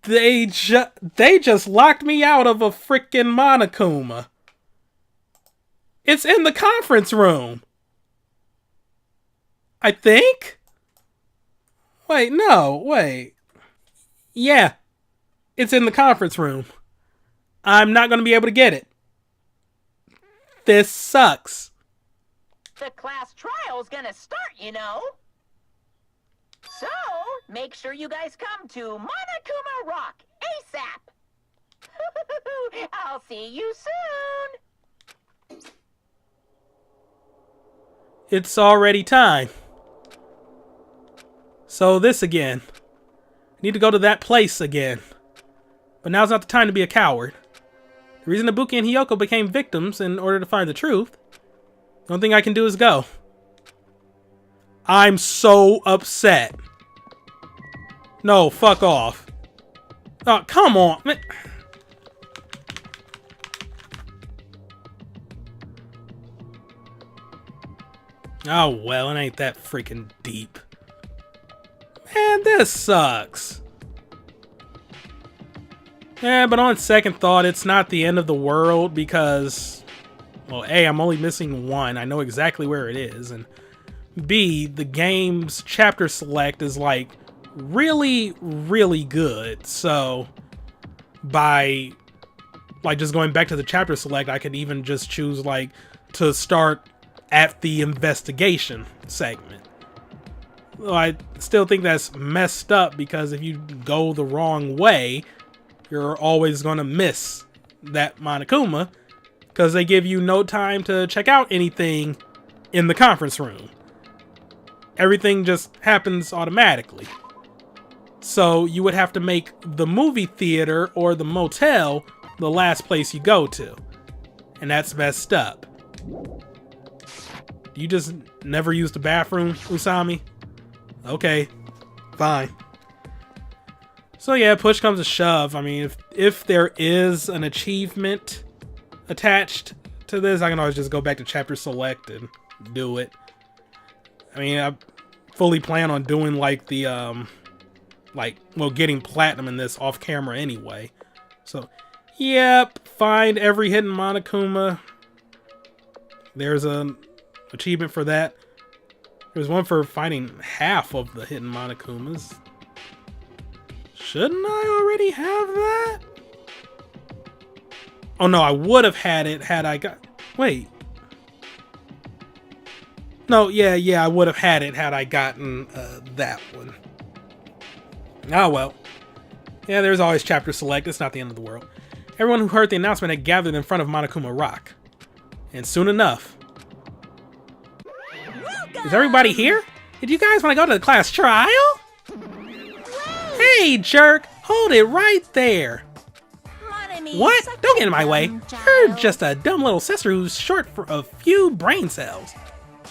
they just locked me out of a freaking Monokuma. It's in the conference room. I think? Wait, no, wait. Yeah, it's in the conference room. I'm not going to be able to get it. This sucks. The class trial's gonna start, you know. So, make sure you guys come to Monokuma Rock ASAP. I'll see you soon. It's already time. So this again. I need to go to that place again. But now's not the time to be a coward. The reason Ibuki and Hiyoko became victims in order to find the truth. The only thing I can do is go. I'm so upset. No, fuck off. Oh, come on. Man. Oh, well, it ain't that freaking deep. Man, this sucks. Yeah, but on second thought, it's not the end of the world because, well, A, I'm only missing one. I know exactly where it is. And B, the game's chapter select is like really, really good. So by like just going back to the chapter select, I could even just choose like to start at the investigation segment. Well, I still think that's messed up because if you go the wrong way, you're always going to miss that Monokuma because they give you no time to check out anything in the conference room. Everything just happens automatically. So you would have to make the movie theater or the motel the last place you go to. And that's messed up. You just never use the bathroom, Usami? Okay, fine. So yeah, push comes to shove. I mean, if there is an achievement attached to this, I can always just go back to chapter select and do it. I mean, I fully plan on doing like the, getting platinum in this off camera anyway. So, yep, find every hidden Monokuma. There's an achievement for that. There's one for finding half of the hidden Monokumas. Shouldn't I already have that? Oh no, I would have had it had I got... Wait. No, yeah, I would have had it had I gotten that one. Oh well. Yeah, there's always chapter select. It's not the end of the world. Everyone who heard the announcement had gathered in front of Monokuma Rock. And soon enough... Is everybody here? Did you guys want to go to the class trial? Hey, jerk! Hold it right there! What? Don't get in my way! You're just a dumb little sister who's short for a few brain cells.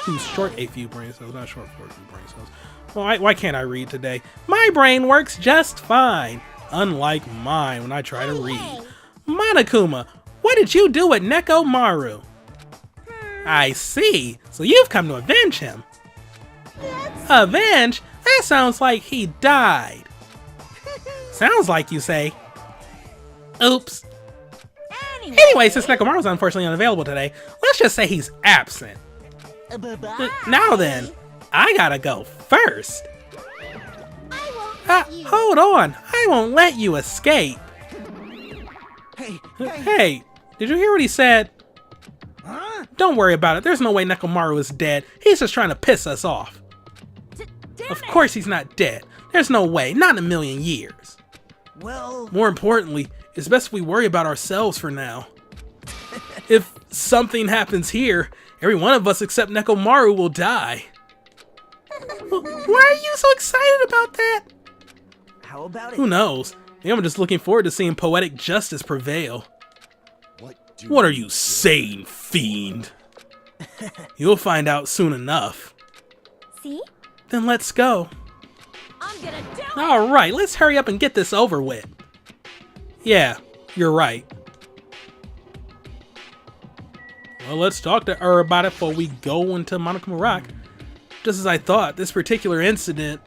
Who's short a few brain cells, not short for a few brain cells. Well, why can't I read today? My brain works just fine. Unlike mine when I try to read. Monokuma, what did you do with Nekomaru? I see. So you've come to avenge him. Avenge? That sounds like he died. Sounds like you say. Oops. Anyway, since Nekomaru's unfortunately unavailable today, let's just say he's absent. Now then, I gotta go first. Hold on, I won't let you escape. Hey, did you hear what he said? Huh? Don't worry about it, there's no way Nekomaru is dead. He's just trying to piss us off. Of course he's not dead. There's no way, not in a million years. Well... More importantly, it's best we worry about ourselves for now. If something happens here, every one of us except Nekomaru will die. Why are you so excited about that? How about it? Who knows? Maybe I'm just looking forward to seeing poetic justice prevail. What are you saying, fiend? You'll find out soon enough. See? Then let's go. I'm gonna do it! Alright, let's hurry up and get this over with. Yeah, you're right. Well, let's talk to her about it before we go into Monokuma Rock. Just as I thought, this particular incident...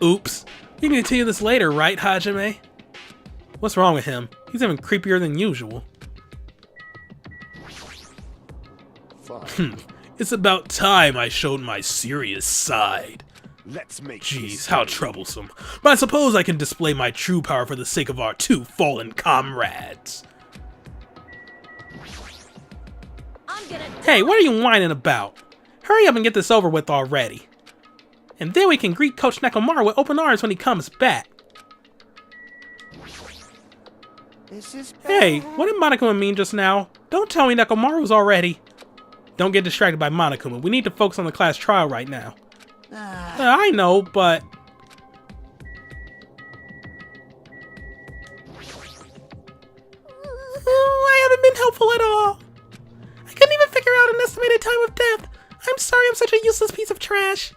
Oops. We can continue this later, right, Hajime? What's wrong with him? He's even creepier than usual. It's about time I showed my serious side. Let's make Jeez, how troublesome. But I suppose I can display my true power for the sake of our two fallen comrades. Hey, what are you whining about? Hurry up and get this over with already. And then we can greet Coach Nekomaru with open arms when he comes back. This is Hey, what did Monokuma mean just now? Don't tell me Nekomaru's already. Don't get distracted by Monokuma. We need to focus on the class trial right now. I know, but... I haven't been helpful at all. I couldn't even figure out an estimated time of death. I'm sorry I'm such a useless piece of trash.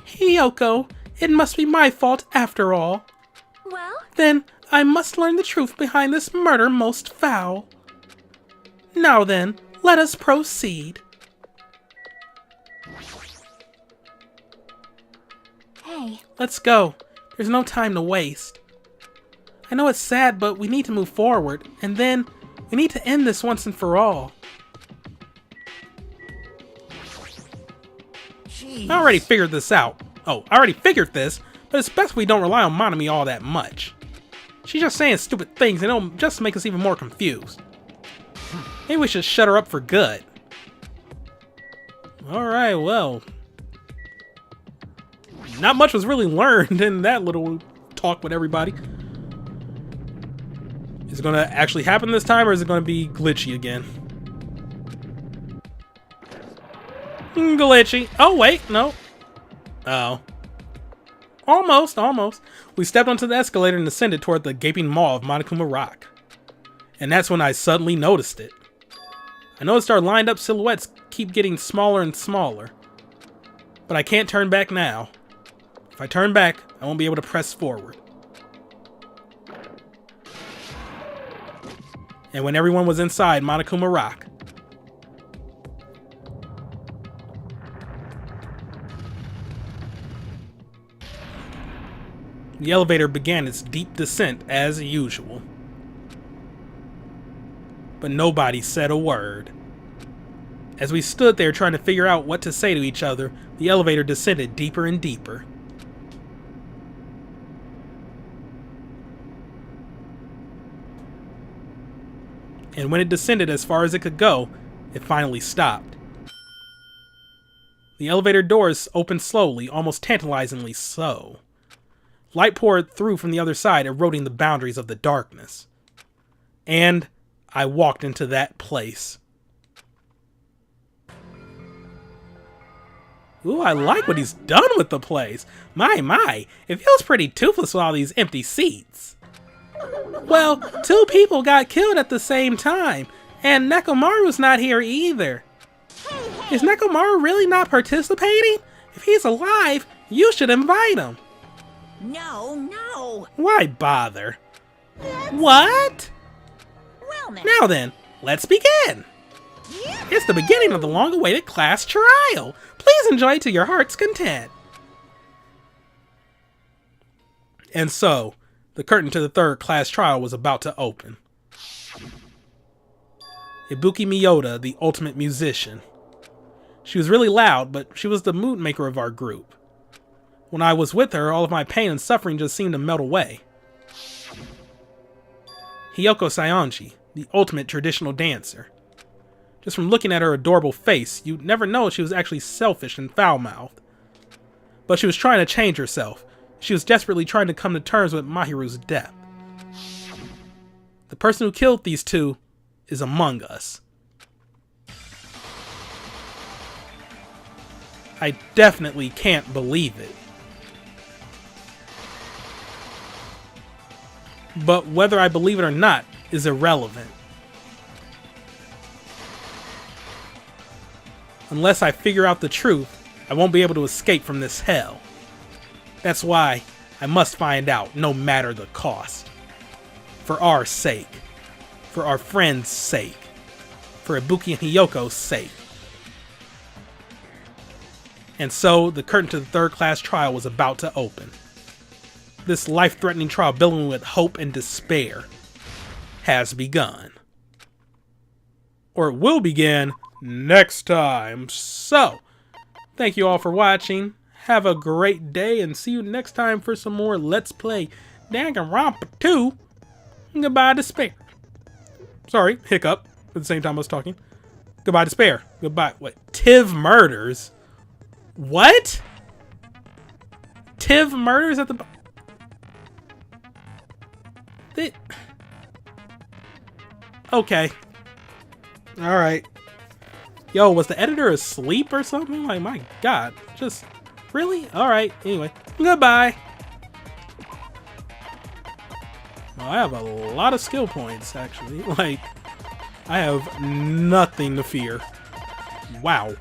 Hey, Yoko, it must be my fault after all. Well? Then, I must learn the truth behind this murder most foul. Now then, let us proceed. Hey. Let's go. There's no time to waste. I know it's sad, but we need to move forward, and then we need to end this once and for all. Jeez. I already figured this out. Oh, I already figured this, but it's best we don't rely on Monami all that much. She's just saying stupid things and it'll just make us even more confused. Maybe we should shut her up for good. Alright, well. Not much was really learned in that little talk with everybody. Is it gonna actually happen this time, or is it gonna be glitchy again? Glitchy. Oh, wait, no. Oh. Almost, almost. We stepped onto the escalator and ascended toward the gaping maw of Monokuma Rock. And that's when I suddenly noticed it. I noticed our lined up silhouettes keep getting smaller and smaller. But I can't turn back now. If I turn back, I won't be able to press forward. And when everyone was inside Monokuma Rock, the elevator began its deep descent as usual. But nobody said a word. As we stood there trying to figure out what to say to each other, the elevator descended deeper and deeper. and when it descended as far as it could go, it finally stopped. The elevator doors opened slowly, almost tantalizingly so. Light poured through from the other side, eroding the boundaries of the darkness. And I walked into that place. Ooh, I like what he's done with the place. My, it feels pretty toothless with all these empty seats. Well, 2 people got killed at the same time, and Nekomaru's not here either. Is Nekomaru really not participating? If he's alive, you should invite him. No. Why bother? What? Well, Now then, let's begin. It's the beginning of the long-awaited class trial. Please enjoy to your heart's content. And so, the curtain to the 3rd class trial was about to open. Ibuki Miyota, the ultimate musician. She was really loud, but she was the mood maker of our group. When I was with her, all of my pain and suffering just seemed to melt away. Hiyoko Sayonji, the ultimate traditional dancer. Just from looking at her adorable face, you'd never know she was actually selfish and foul-mouthed. But she was trying to change herself. She was desperately trying to come to terms with Mahiru's death. The person who killed these 2 is among us. I definitely can't believe it. But whether I believe it or not is irrelevant. Unless I figure out the truth, I won't be able to escape from this hell. That's why I must find out, no matter the cost. For our sake. For our friends' sake. For Ibuki and Hiyoko's sake. And so, the curtain to the 3rd class trial was about to open. This life-threatening trial, billowing with hope and despair, has begun. Or it will begin next time. So, thank you all for watching. Have a great day and see you next time for some more Let's Play Danganronpa 2. Goodbye, despair. Sorry, hiccup at the same time I was talking. Goodbye, despair. Goodbye. What? Tiv murders? What? Tiv murders at the... Okay. Alright. Yo, was the editor asleep or something? Like, my god. Just... Really? Alright. Anyway. Goodbye. Well, I have a lot of skill points, actually. Like, I have nothing to fear. Wow.